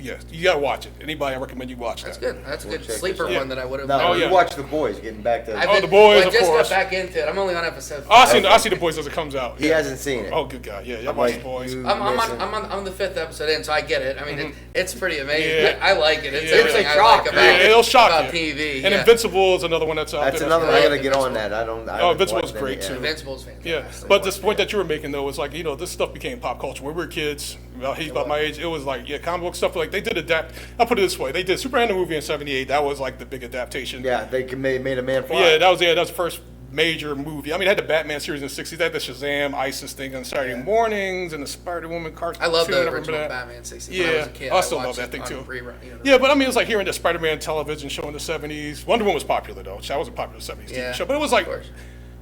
Yeah, you got to watch it. Anybody, I recommend you watch That's that. good. That's a good check sleeper this out. one that I would have. Now, yeah. you watch The Boys, getting back to... I've The Boys, I of just course. got back into it. I'm only on episode 5. I see The Boys as it comes out. He hasn't seen it. Oh, good guy. Yeah, I'm watch like, The Boys. you I'm missing- on the 5th episode in, so I get it. I mean, it's pretty amazing. Yeah. I like it. It's Yeah. everything It's a I shock, like man. about, It'll shock about you. TV. And yeah. Invincible is another one that's out That's there. another one. I gotta get Invincible. on that. I don't... I Oh, haven't Invincible's watched great, any too. yet. Invincible's fantastic. Yeah, but this point that you were making though was like, this stuff became pop culture. When we were kids, he's about my age, it was like, comic book stuff, like they did adapt. I'll put it this way, they did Superman the movie in '78. That was like the big adaptation. Yeah, they made a man fly. Yeah, that was the first major movie. I mean, it had the Batman series in the '60s. They had the Shazam, ISIS thing on Saturday mornings, and the Spider-Woman cartoon. I love the remember original that. Batman 60s. Yeah, When I was a kid, I still watched love that it thing on too. rerun, Yeah, but I mean, it was like hearing the Spider-Man television show in the '70s. Wonder Woman was popular though. That was a popular '70s Yeah, TV show, but it was like, of course.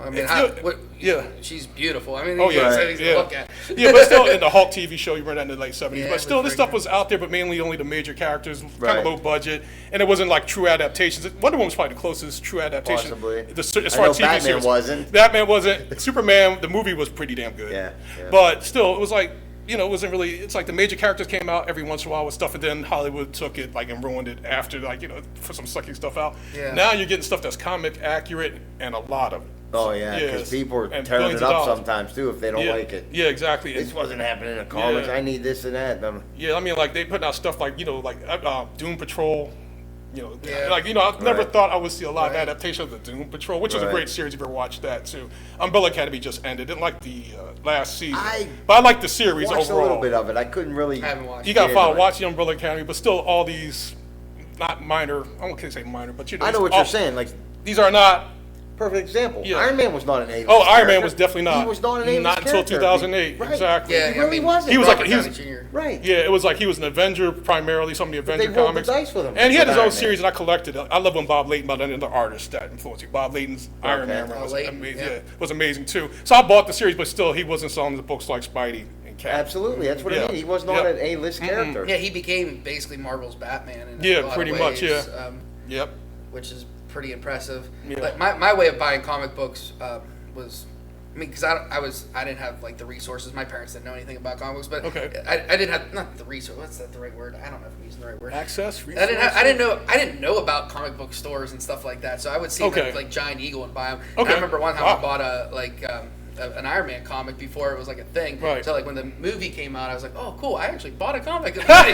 I mean, If you- yeah. she's beautiful. I mean, Oh, yeah, things to yeah. look at. Yeah, but still, in the Hulk TV show, you remember that in the late '70s. Yeah, but still, with this stuff Frank- was out there, but mainly only the major characters, kind Right. of low budget, and it wasn't like true adaptations. Wonder Woman was probably the closest true adaptation. Possibly. As I far know as TV Batman series. wasn't. Batman wasn't. Superman, the movie was pretty damn good. Yeah, yeah. But still, it was like, it wasn't really. It's like the major characters came out every once in a while with stuff, and then Hollywood took it like and ruined it after, like for some sucky stuff out. Yeah. Now you're getting stuff that's comic accurate and a lot of it. Oh, yeah, because Yes. people are And tearing billions it of up dollars. sometimes, too, if they don't Yeah. like it. Yeah, exactly. This wasn't happening in the comics. Yeah. I need this and that. Yeah, I mean, like they putting out stuff like Doom Patrol. Yeah. I've never Right. thought I would see a live Right. adaptation of the Doom Patrol, which was a Right. great series if you ever watched that too. Umbrella Academy just ended. Didn't like the last season, I but I like the series watched overall. a little bit of it. I couldn't really... I haven't watched You it. got to Yeah, follow, right. watch the Umbrella Academy, but still all these not minor. I don't say minor, but I know what you're saying. Like, These are not. perfect example. Yeah. Iron Man was not an A-list Oh, Iron Man character. was definitely not. He was not an A-list Not until character. 2008. Right. Exactly. Yeah, He really wasn't. He was like- Robert he was- Downey Jr. Right. Yeah, it was like he was an Avenger primarily, some of the But Avenger they rolled the comics. dice with him. And he had his With own Iron series Man. that I collected. I love when Bob Layton, another artist that influenced me. Bob Layton's Iron Man run was Layton, amazing. yeah. Yeah, was amazing too. So I bought the series, but still, he wasn't selling the books like Spidey and Cap. Absolutely. That's what Yeah. I mean. He was not Yep. an A-list character. Yeah, he became basically Marvel's Batman. In Yeah, a lot pretty of much, ways, yeah. Yep. which is pretty impressive. Yeah. Like my way of buying comic books was, because I didn't have like the resources. My parents didn't know anything about comic books, but Okay. I didn't have, not the resource. What's that the right word? I don't know if I'm using the right word. Access. I didn't know about comic book stores and stuff like that. So I would see Okay. like Giant Eagle and buy them. And Okay. I remember one time Wow. I bought an Iron Man comic before it was like a thing. Right. So like when the movie came out, I was like, oh cool, I actually bought a comic. I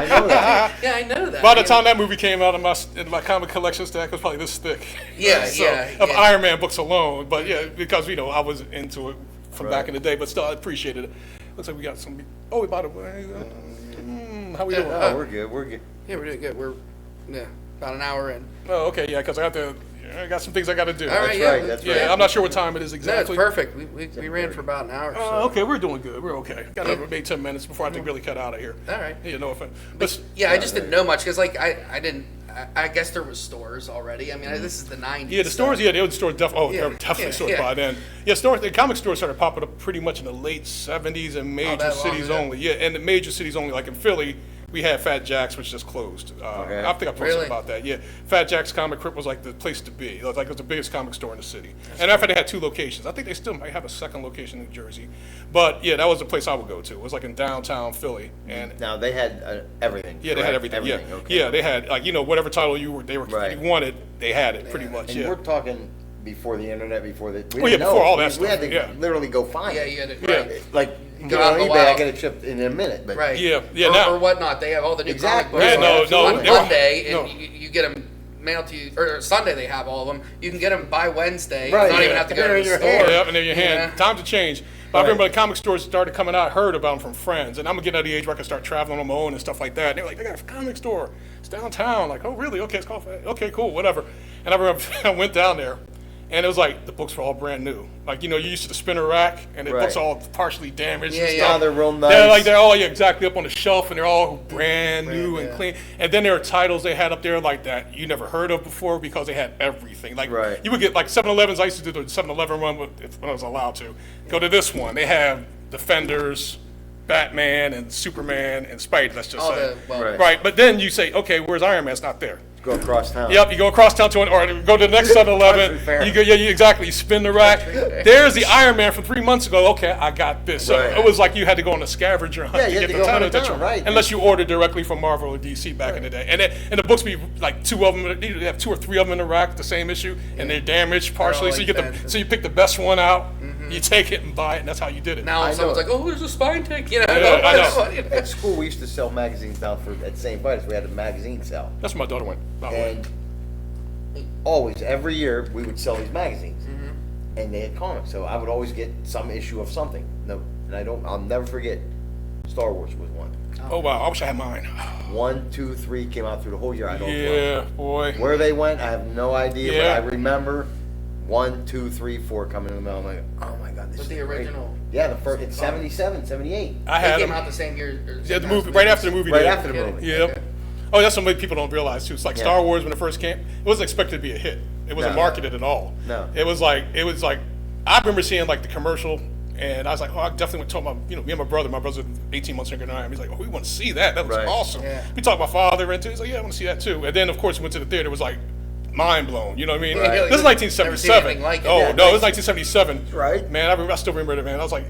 know that. Yeah, I know that. By the You time know? that movie came out, in my comic collection stack was probably this thick. Yeah, So, yeah, Of yeah. Iron Man books alone, but yeah, because I was into it from back Right. in the day, but still I appreciated it. Looks like we got some. Oh, we bought it. How we doing? Oh, we're good. We're good. Yeah, we're doing good. We're Yeah, about an hour in. Oh, okay, yeah, because I got some things I got to do. All right, That's right. I'm not sure what time it is No, it's exactly. perfect. We ran for about an hour. So. Okay, we're doing good. We're okay. Got maybe 10 minutes before I have to really cut out of here. All right. Yeah, no offense. But yeah, I just didn't know much because like I guess there was stores already. I mean, this is the 90s. Yeah, the stores. So. Yeah, the stores. They were definitely yeah, stores yeah. by then. Yeah, stores. The comic stores started popping up pretty much in the late '70s in major that long cities ago? only. Yeah, and the major cities only. Like in Philly, we had Fat Jack's, which just closed. Okay. I think I posted Really? about that. Yeah, Fat Jack's Comic Crypt was like the place to be. It was the biggest comic store in the city. And after they had 2 locations, I think they still might have a second location in New Jersey. But yeah, that was the place I would go to. It was like in downtown Philly, and Now they had everything. yeah, they had correct? everything. Yeah, Okay. yeah, they had like whatever title you Right. wanted, they had it pretty much. And Yeah. we're talking before the internet, before the. We Oh, yeah, didn't know. before all that We stuff, had to yeah. literally go find Yeah, it. you had it. Yeah. Right. Like, Go go out on in the eBay, I wild. get it shipped in a minute. But Right. Yeah, yeah, Or, now- or whatnot. They have all the new Exactly. comic Yeah, books no, on they were- Monday, and no. you get them mailed to you, or Sunday they have all of them. You can get them by Wednesday. Right. You don't even Yeah. have to go to They're the in your store. hand. Yeah, and in your hand. Yeah. Times have changed. But I Right. remember the comic stores started coming out, I heard about them from friends. And I'm getting at the age where I can start traveling on my own and stuff like that. And they were like, they got a comic store. It's downtown. Like, oh, really? Okay, it's called, okay, cool, whatever. And I remember I went down there, and it was like, the books were all brand new. Like, you used to the spinner rack, and the Right. books all partially damaged Yeah, and yeah. stuff. Now they're real They're nice. they're all exactly up on the shelf, and they're all brand new and yeah. clean. And then there are titles they had up there like that you never heard of before because they had everything. Like Right. you would get like 7-Elevens. I used to do the 7-Eleven run when I was allowed to. Go to this one. They have Defenders, Batman, and Superman, and Spidey. Let's just All say. Right. Right. But then you say, okay, where's Iron Man? It's not there. go across town. Yep, you go across town to an, or go to the next 7-Eleven. Country fair. You go, yeah, exactly. You spin the rack. There's the Iron Man from 3 months ago. Okay, I got this. So Right. it was like you had to go on a scavenger hunt Yeah, to you get had to the go title hunt it that down, you, right. unless you ordered directly from Marvel or DC back in the day. And the books be like 2 of them. You have 2 or 3 of them in the rack, the same issue, and they're damaged partially. all So you get expensive. so you pick the best one out. You take it and buy it, and that's how you did it. Now I someone's know. like, "Oh, there's a spine tank," you know. Yeah, I know. At school, we used to sell magazines down at St. Vitus. We had a magazine sale. That's where my daughter went. By the way. And always, every year, we would sell these magazines. Mm-hmm. And they had comics. So I would always get some issue of something. No, and I'll never forget, Star Wars was one. Oh wow, I wish I had mine. 1, 2, 3 came out through the whole year. I don't know. Yeah, boy. Where they went, I have no idea, Yeah. but I remember 1, 2, 3, 4 coming in the mail. I'm like, oh my god, this With is the great. original. Yeah, the first, it's 77, 78. I They had came them. out the same year. or Yeah, same the time movie as right after the movie. Right did. after the Kidding. movie. Yep. Okay. Oh, that's something people don't realize too. It's like Yeah. Star Wars when it first came. It wasn't expected to be a hit. It wasn't No. marketed at all. No. It was like I remember seeing like the commercial, and I was like, oh, I definitely went to my me and my brother. My brother's 18 months younger than I am. He's like, oh, we want to see that. That looks Right. awesome. Yeah. We talked about father into. He's like, yeah, I want to see that too. And then of course we went to the theater. It was like mind blown. You know what I mean? Right. This is Never seen 1977. anything like it. Oh Yeah, no, it was 1977. Right. Man, I still remember it. Man, I was like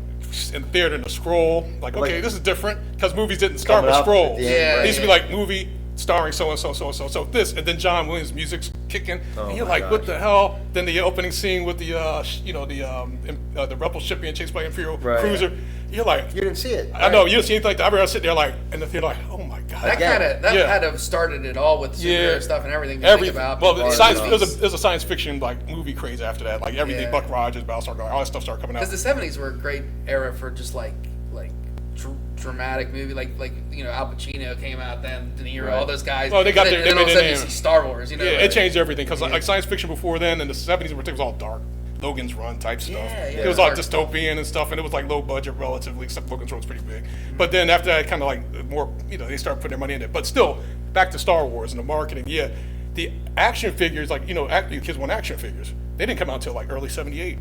in the theater in the scroll. Like, okay, Like- this is different because movies didn't start Coming with up at scrolls. the end, It right. used to be like movie starring so and so, so and so, so this, and then John Williams' music's kicking, and you're my like, what gosh. the hell? Then the opening scene with the, the rebel ship being chased by an Imperial Right. cruiser. You're like, You didn't see it. I know, you don't see anything like that. I remember sitting there like, in the theater like, oh my god. That Again. kind Yeah. of started it all with superhero Yeah. stuff and everything. You Every think about well, before science, the it was movies. a science fiction like movie craze after that. Like everything, Yeah. Buck Rogers, Battlestar Galactica, all that stuff started coming out. Because the 70s were a great era for just like dramatic movie, like Al Pacino came out then, De Niro, all those guys. Oh, they got and their- then, they all of a made sudden their you name. see Star Wars, Yeah, like- it changed everything because like science fiction before then in the 70s it was all dark. Logan's Run type stuff. Yeah, It was all dark dystopian and stuff, and it was like low budget relatively, except Logan's Run was pretty big. But then after that, kind of like more, they started putting their money in it. But still, back to Star Wars and the marketing. Yeah, the action figures, like the kids want action figures. They didn't come out until like early '78.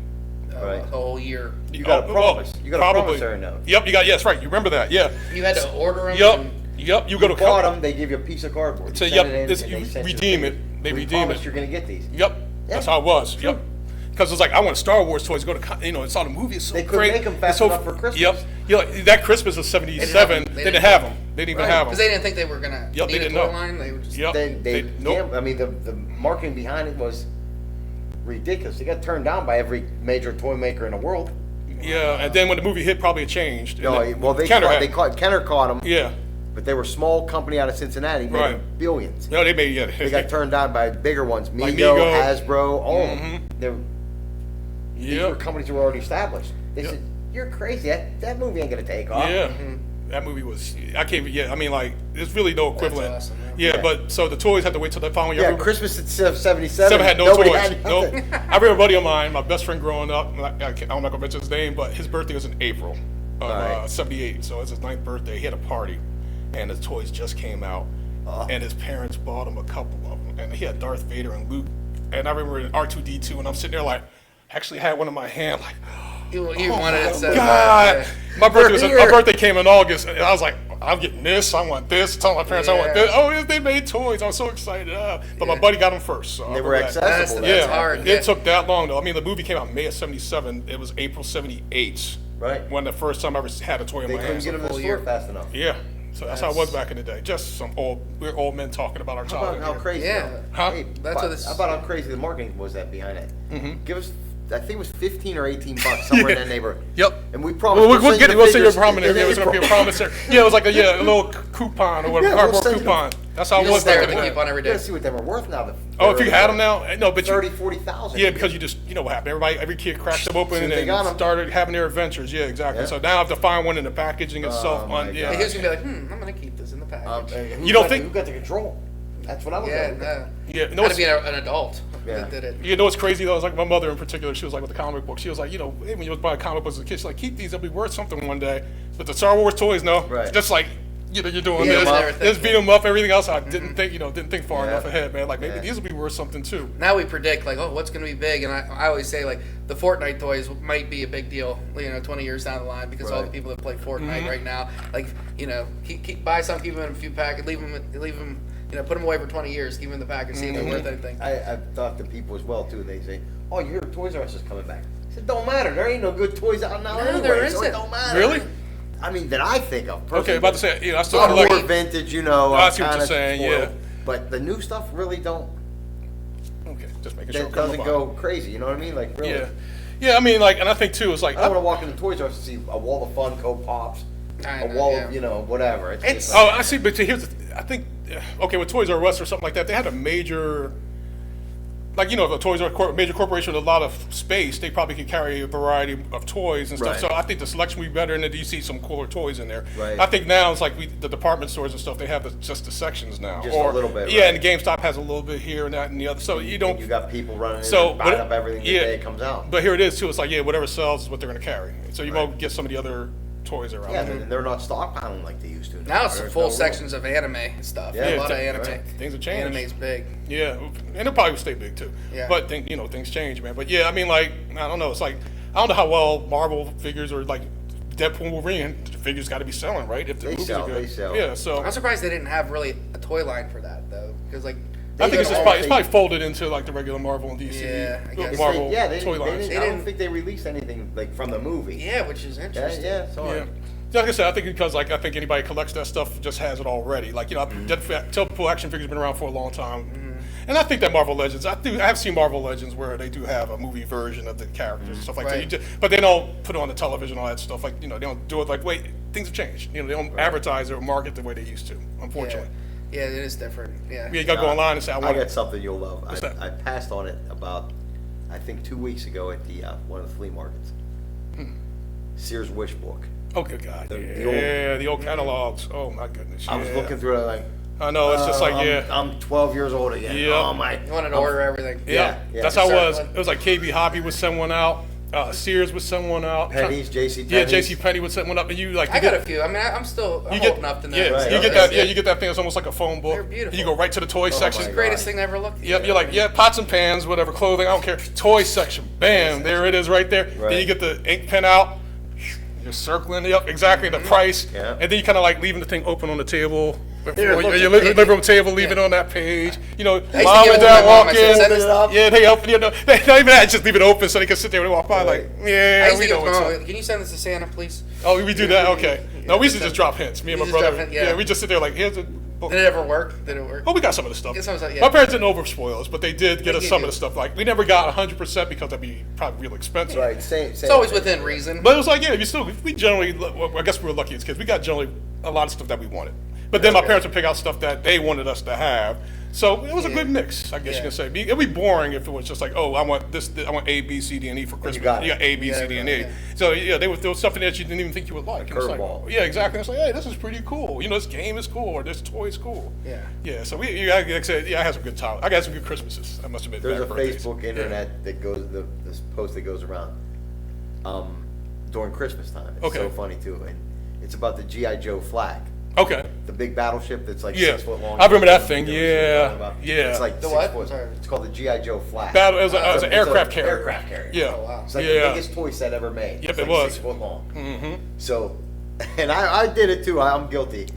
Right. the whole year. You got a promise. You got a promissory note. Yep, you got. Yes, right. You remember that? Yeah. You had to order them. Yep. Yep. You go to Bought them, they give you a piece of cardboard. So, You yep, send it in, this- and you they send redeem the it. figure. They We redeem promise it. You're gonna get these. Yep. That's how it was. Yep. Because it's like I want Star Wars toys. Go to it's all the movie. It's so They couldn't great. make 'em fast It's so, enough for Christmas. Yep. That Christmas of '77, they didn't have them. They didn't even have Because them. they didn't think they were gonna Yep, they need a didn't know. toy line. They were just Yep. Nope. I mean, the marketing behind it was ridiculous. They got turned down by every major toy maker in the world. Yeah, and then when the movie hit, probably it changed. And No, then well, Kenner had- Kenner caught them. Yeah. But they were a small company out of Cincinnati, made Right. billions. No, they made They got turned down by bigger ones, Mego, Like Mego. Hasbro, all of them. These were Yep. companies that were already established. They Yep. said, "You're crazy. That movie ain't gonna take off." Yeah. that movie was, I can't, yeah, I mean, like, there's really no equivalent. That's awesome, yeah, but, so the toys had to wait till the following year. Yeah, Christmas at 77. Seven had no nobody toys. had Nope. nothing. I remember a buddy of mine, my best friend growing up, I'm not gonna mention his name, but his birthday was in April of Alright. 78, so it was his 9th birthday. He had a party, and his toys just came out, and his parents bought him a couple of them, and he had Darth Vader and Luke, and I remember R2-D2, and I'm sitting there like, actually had one in my hand, like, You wanted it so God, bad. my birthday came in August, and I was like, I'm getting this, I want this, telling my parents I want this. Oh, yes, they made toys, I was so excited. But my buddy got them first. So They were accessible. That's yeah, hard. it took that long though. I mean, the movie came out in May of '77. It was April '78. Right. When the first time I ever had a toy in They my couldn't hands. get them in the store fast enough. Yeah. So that's how it was back in the day. Just we're old men talking about our How about childhood. how here. crazy? Yeah. Huh? Hey, That's what this- how about how crazy the marketing was that behind it? Mm-hmm. Give us, I think it was $15 or $18 somewhere in that neighborhood. Yep. And we promised. We'll get it. We'll send you a prominent. Yeah, It was gonna be a promissory. Yeah, it was like a little coupon or whatever, Yeah, we'll cardboard send you coupon. That's how You it was just stare back at in the the coupon day. every You day. gotta see what they were worth now. Oh, if you had them now, no, but 30, you. 40,000. Yeah, because you know what happened. Every kid cracked them open Soon as they got and 'em. started having their adventures. Yeah, exactly. Yeah. So now I have to find one in the packaging itself. my Yeah. He was gonna be like, I'm gonna keep this in the package. You don't think- who got the control? That's what I was. Yeah, doing. no. Yeah, you know Had to what's, be an adult Yeah. that did it. you know what's crazy though? It's like my mother in particular. She was like with the comic book. She was like, you know, when you was buying comic books as a kid, she's like, keep these. They'll be worth something one day. But the Star Wars toys, no. Right. Just like. You're doing Beat 'em this, up. Mm-hmm. just beat them up. Everything else, I didn't think far Yeah. enough ahead, man. Like maybe Yeah. these will be worth something too. Now we predict like, what's going to be big, and I always say like the Fortnite toys might be a big deal, 20 years down the line because all the Right. people that play Fortnite Mm-hmm. right now, like keep buy some, keep them in a few packets, leave them, put them away for 20 years, keep them in the package, see if they're worth anything. I've talked to people as well too. They say, "Oh, you hear Toys R Us is coming back." I said, "Don't matter. There ain't no good toys out now No, anyway, there so isn't. it don't matter." Really? I mean, that I think of. Personally. Okay, about to say, I still Some collect. more vintage, I see what kinda you're saying, spoiled. yeah. But the new stuff really don't. Okay, just making sure. That doesn't go crazy. You know what I mean? Like really. Yeah. I mean, like, and I think too, it's like. I don't want to walk into Toys R Us and see a wall of Funko Pops, I a know, wall yeah. of whatever. It's It's- just like, Oh, I see. But here's, I think, okay, with Toys R Us or something like that, they had a major, like if a Toys R Us major corporation with a lot of space, they probably could carry a variety of toys and stuff. Right. So I think the selection would be better, and then you see some cooler toys in there. Right. I think now it's like the department stores and stuff. They have just the sections now, Just a little bit, Yeah, right. and GameStop has a little bit here and that and the other. So you don't. you got people running in So and buying what- up everything the day it comes out. But here it is too. It's like whatever sells is what they're going to carry. So you won't get some of the other toys around. Yeah, there. and they're not stockpiling like they used to. Now it's There's full no room. sections of anime and stuff. Yeah, a lot of right. anime. Things have changed. Anime's big. Yeah, and it'll probably stay big too. Yeah. But things change, man. But yeah, I mean, like, I don't know. It's like I don't know how well Marvel figures or like Deadpool, Wolverine figures got to be selling, right? If the They movies sell, are good. they sell. Yeah. So I'm surprised they didn't have really a toy line for that though, because like I think it's all probably think- folded into like the regular Marvel and DC Yeah, I guess. Marvel Yeah, they toy lines. didn't, I don't think they released anything like from the movie. yeah, which is yeah, interesting. yeah. Sorry. Yeah. Like I said, I think because I think anybody collects that stuff just has it already. Like Deadpool action figures been around for a long time, and I think that Marvel Legends. I have seen Marvel Legends where they do have a movie version of the characters and stuff like Right. that. But they don't put it on the television all that stuff. Like they don't do it like wait things have changed. They don't advertise or market the way they used to. Unfortunately, Yeah, it is different. Yeah. you got to go online and say I I want got it. something you'll love. What's that? I passed on it about, I think 2 weeks ago at the one of the flea markets. Sears Wish Book. Oh good God, the the old catalogs. Oh my goodness. I was yeah. looking through it like, I know it's just like I'm 12 years old again. Yeah. Oh my. You wanted to order everything. Yeah, Yeah, that's how it Certain was. one. It was like KB Hobby would send one out, Sears would send one out. Pennies, JC Yeah, Penney's. JC Penney would send one up, and you like. I you got get- a few. I mean, I'm still You old get enough to know. yeah, Right, you right. get that. Yeah, you get that thing that's almost like a phone book. They're beautiful. You go right to the toy section. my God. Greatest thing I ever looked at. Yep, you're like, yeah, pots and pans, whatever, clothing, I don't care. Toy section, bam, there it is right there. Then Right. you get the ink pen out, you're circling, yep, exactly, the price. Yeah. And then you kind of like leaving the thing open on the table. Here, look, Your living room table, leave it on that page. Mom to and get dad with my mom, walk I said, in. "Set this up." Yeah, they help, they not even that, just leave it open so they can sit there and walk by like, I yeah, used we to know give what's Mom, up. can you send this to Santa, please? Oh, we do that? Okay. No, we used to just drop hints. Me and You my just brother. drop hints, yeah. We just sit there like, here's a book. Did it ever work? Did it work? Oh, we got some of the stuff. Get some of the stuff, yeah. My parents didn't overspoil us, but they did get They us give some you- of the stuff. Like, we never got 100% because that'd be probably real expensive. Right, same. It's always within reason. But it was like, yeah, we generally, well, I guess we were lucky as kids. We got generally a lot of stuff that we wanted. But then my parents would pick out stuff that they wanted us to have. So it was a good mix, I guess you can say. It'd be boring if it was just like, oh, I want this, I want A, B, C, D, and E for Christmas. You got A, B, C, D, and E. So yeah, there was something that you didn't even think you would like. Curveball. Yeah, exactly. It's like, hey, this is pretty cool. This game is cool, or this toy is cool. Yeah. Yeah. So like I said, I had some good time. I got some good Christmases. I must admit. There's a birthdays. Facebook internet that goes this post that goes around during Christmas time. It's so funny too, and it's about the G.I. Joe flag. Okay. The big battleship that's like 6 foot long. I remember that thing. Yeah. It's like The 6 what? foot. It's called the G.I. Joe flag. It was an aircraft carrier. Aircraft carrier. Yeah. Oh, wow. It's like the biggest toy set ever made. Yep, It's it like was. 6 foot long. Mm-hmm. So, and I did it too. I'm guilty.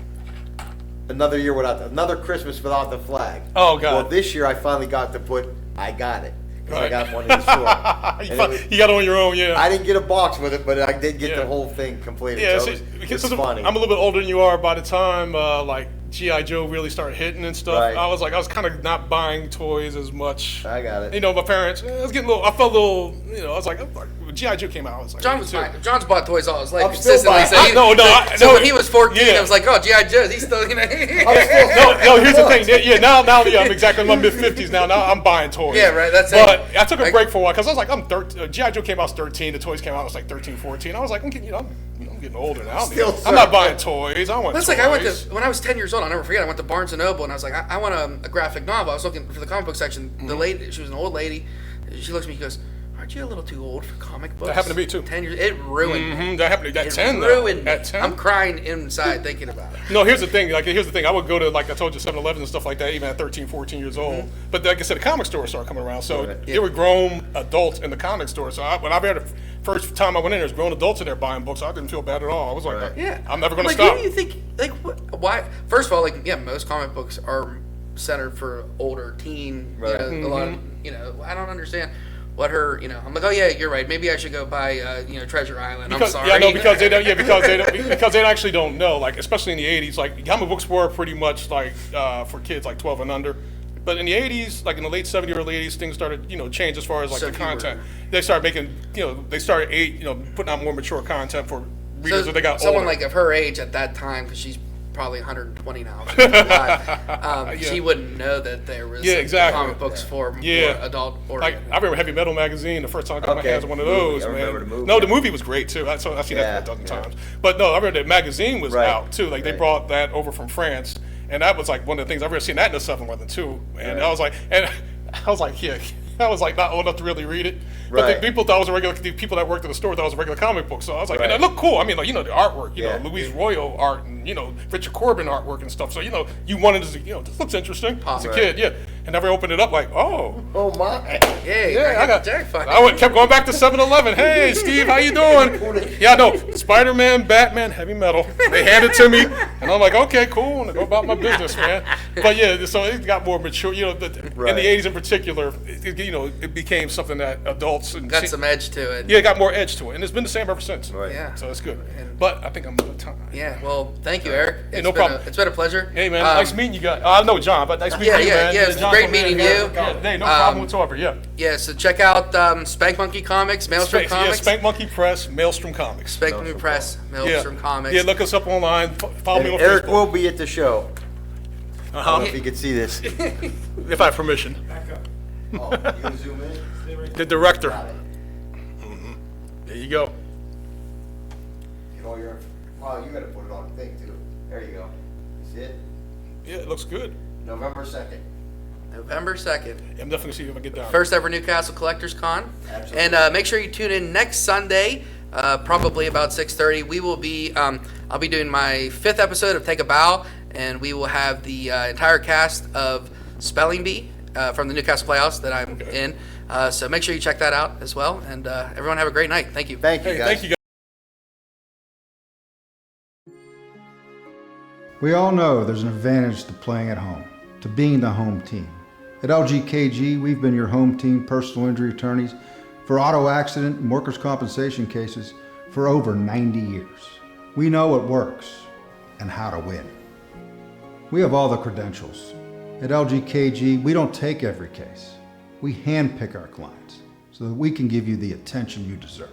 Another year another Christmas without the flag. Oh, God. Well, this year I finally got to put. I got it. Because I got one in the store. You got it on your own, yeah. I didn't get a box with it, but I did get the whole thing completed. Yeah, so because it's funny. I'm a little bit older than you are. By the time like G.I. Joe really started hitting and stuff, Right. I was kind of not buying toys as much. I got it. My parents, I was getting a little. I felt a little. I was like, when G.I. Joe came out, I was like, John's bought toys all his life I'm still consistently. buying. So when he was 14, I was like, oh, G.I. Joe, he's still. No, here's the thing. Yeah, now I'm exactly in my mid-50s now. Now I'm buying toys. Yeah, right. That's but it. I took a break for a while because I was like, I'm 13. G.I. Joe came out, I was 13. The toys came out, I was like 13, 14. I was like, I'm getting older now. I'm not buying toys. I want That's toys. like when I was 10 years old. I'll never forget. I went to Barnes and Noble and I was like, I want a graphic novel. I was looking for the comic book section. The lady, she was an old lady. She looks at me. She goes, "Aren't you a little too old for comic books?" That happened to me too. 10 years. It ruined me. That happened at 10. Ruined me. At 10. I'm crying inside thinking about it. No, here's the thing. I would go to, like I told you, 7-Eleven and stuff like that, even at 13, 14 years old. But like I said, the comic stores started coming around. So there were grown adults in the comic store. So when I the first time I went in, there was grown adults in there buying books. I didn't feel bad at all. I was like, I'm never going to stop. Who do you think, why? First of all, most comic books are centered for older teen. Right. A lot of, I don't understand. What her, I'm like, oh yeah, you're right. Maybe I should go buy, Treasure Island. I'm sorry. Yeah, no, because they don't. Yeah, because they actually don't know. Like, especially in the '80s, like comic books were pretty much like for kids like 12 and under. But in the '80s, like in the late '70s, early '80s, things started, change as far as like the content. They started making, they started putting out more mature content for readers that they got someone older. like of her age at that time, because she's probably 120 now. She's alive. She wouldn't know that there was comic books for more adult oriented. Like I remember Heavy Metal magazine. The first time I got my hands on one of those, I man. remember the movie. No, the movie was great too. I've seen that a dozen times. But no, I remember the magazine was out too. Like they brought that over from France, and that was like one of the things I've ever seen that in the 7-Eleven too. And I was like, yeah. I was like not old enough to really read it, but the people thought it was a regular. The people that worked at the store thought it was a regular comic book. So I was like, and it looked cool. I mean, like the artwork, Louise Royal art, and Richard Corbin artworart and stuff. So you wanted to, this looks interesting as a kid, And never opened it up like, oh my, I got jackpot. Kept going back to 7-Eleven. Hey, Steve, how you doing? Yeah, no, Spider-Man, Batman, Heavy Metal. They handed it to me, and I'm like, okay, cool. And I go about my business, man. But yeah, so it got more mature. In the '80s in particular, it became something that adults got some edge to it. Yeah, it got more edge to it, and it's been the same ever since. Right. Yeah. So it's good. But I think I'm out of time. Yeah. Well, thank you, Eric. Hey, no problem. It's been a pleasure. Hey, man. Nice meeting you guys. I know John, but nice meeting you, man. Yeah. It's great meeting you. Hey, no problem whatsoever. Yeah. Yeah. So check out Spank Monkey Comics, Maelstrom Comics. Yeah, Spank Monkey Press, Maelstrom Comics. Spank Monkey Press, Maelstrom Comics. Yeah, look us up online. Follow me on Eric Facebook. will be at the show. I don't know if you could see this. If I have permission. You can zoom in. The director. Got it. There you go. You got to put it on the thing too. There you go. You see it? Yeah, it looks good. November 2nd. November 2nd. I'm definitely see if I get down. First ever Newcastle Collectors Con. Absolutely. And make sure you tune in next Sunday, probably about 6:30. We will be, I'll be doing my 5th episode of Take a Bow, and we will have the entire cast of Spelling Bee from the Newcastle Playhouse that I'm in. So make sure you check that out as well. And everyone have a great night. Thank you. Thank you, guys. Thank you, guys. We all know there's an advantage to playing at home, to being the home team. At LGKG, we've been your home team personal injury attorneys for auto accident and workers' compensation cases for over 90 years. We know what works and how to win. We have all the credentials. At LGKG, we don't take every case. We handpick our clients so that we can give you the attention you deserve.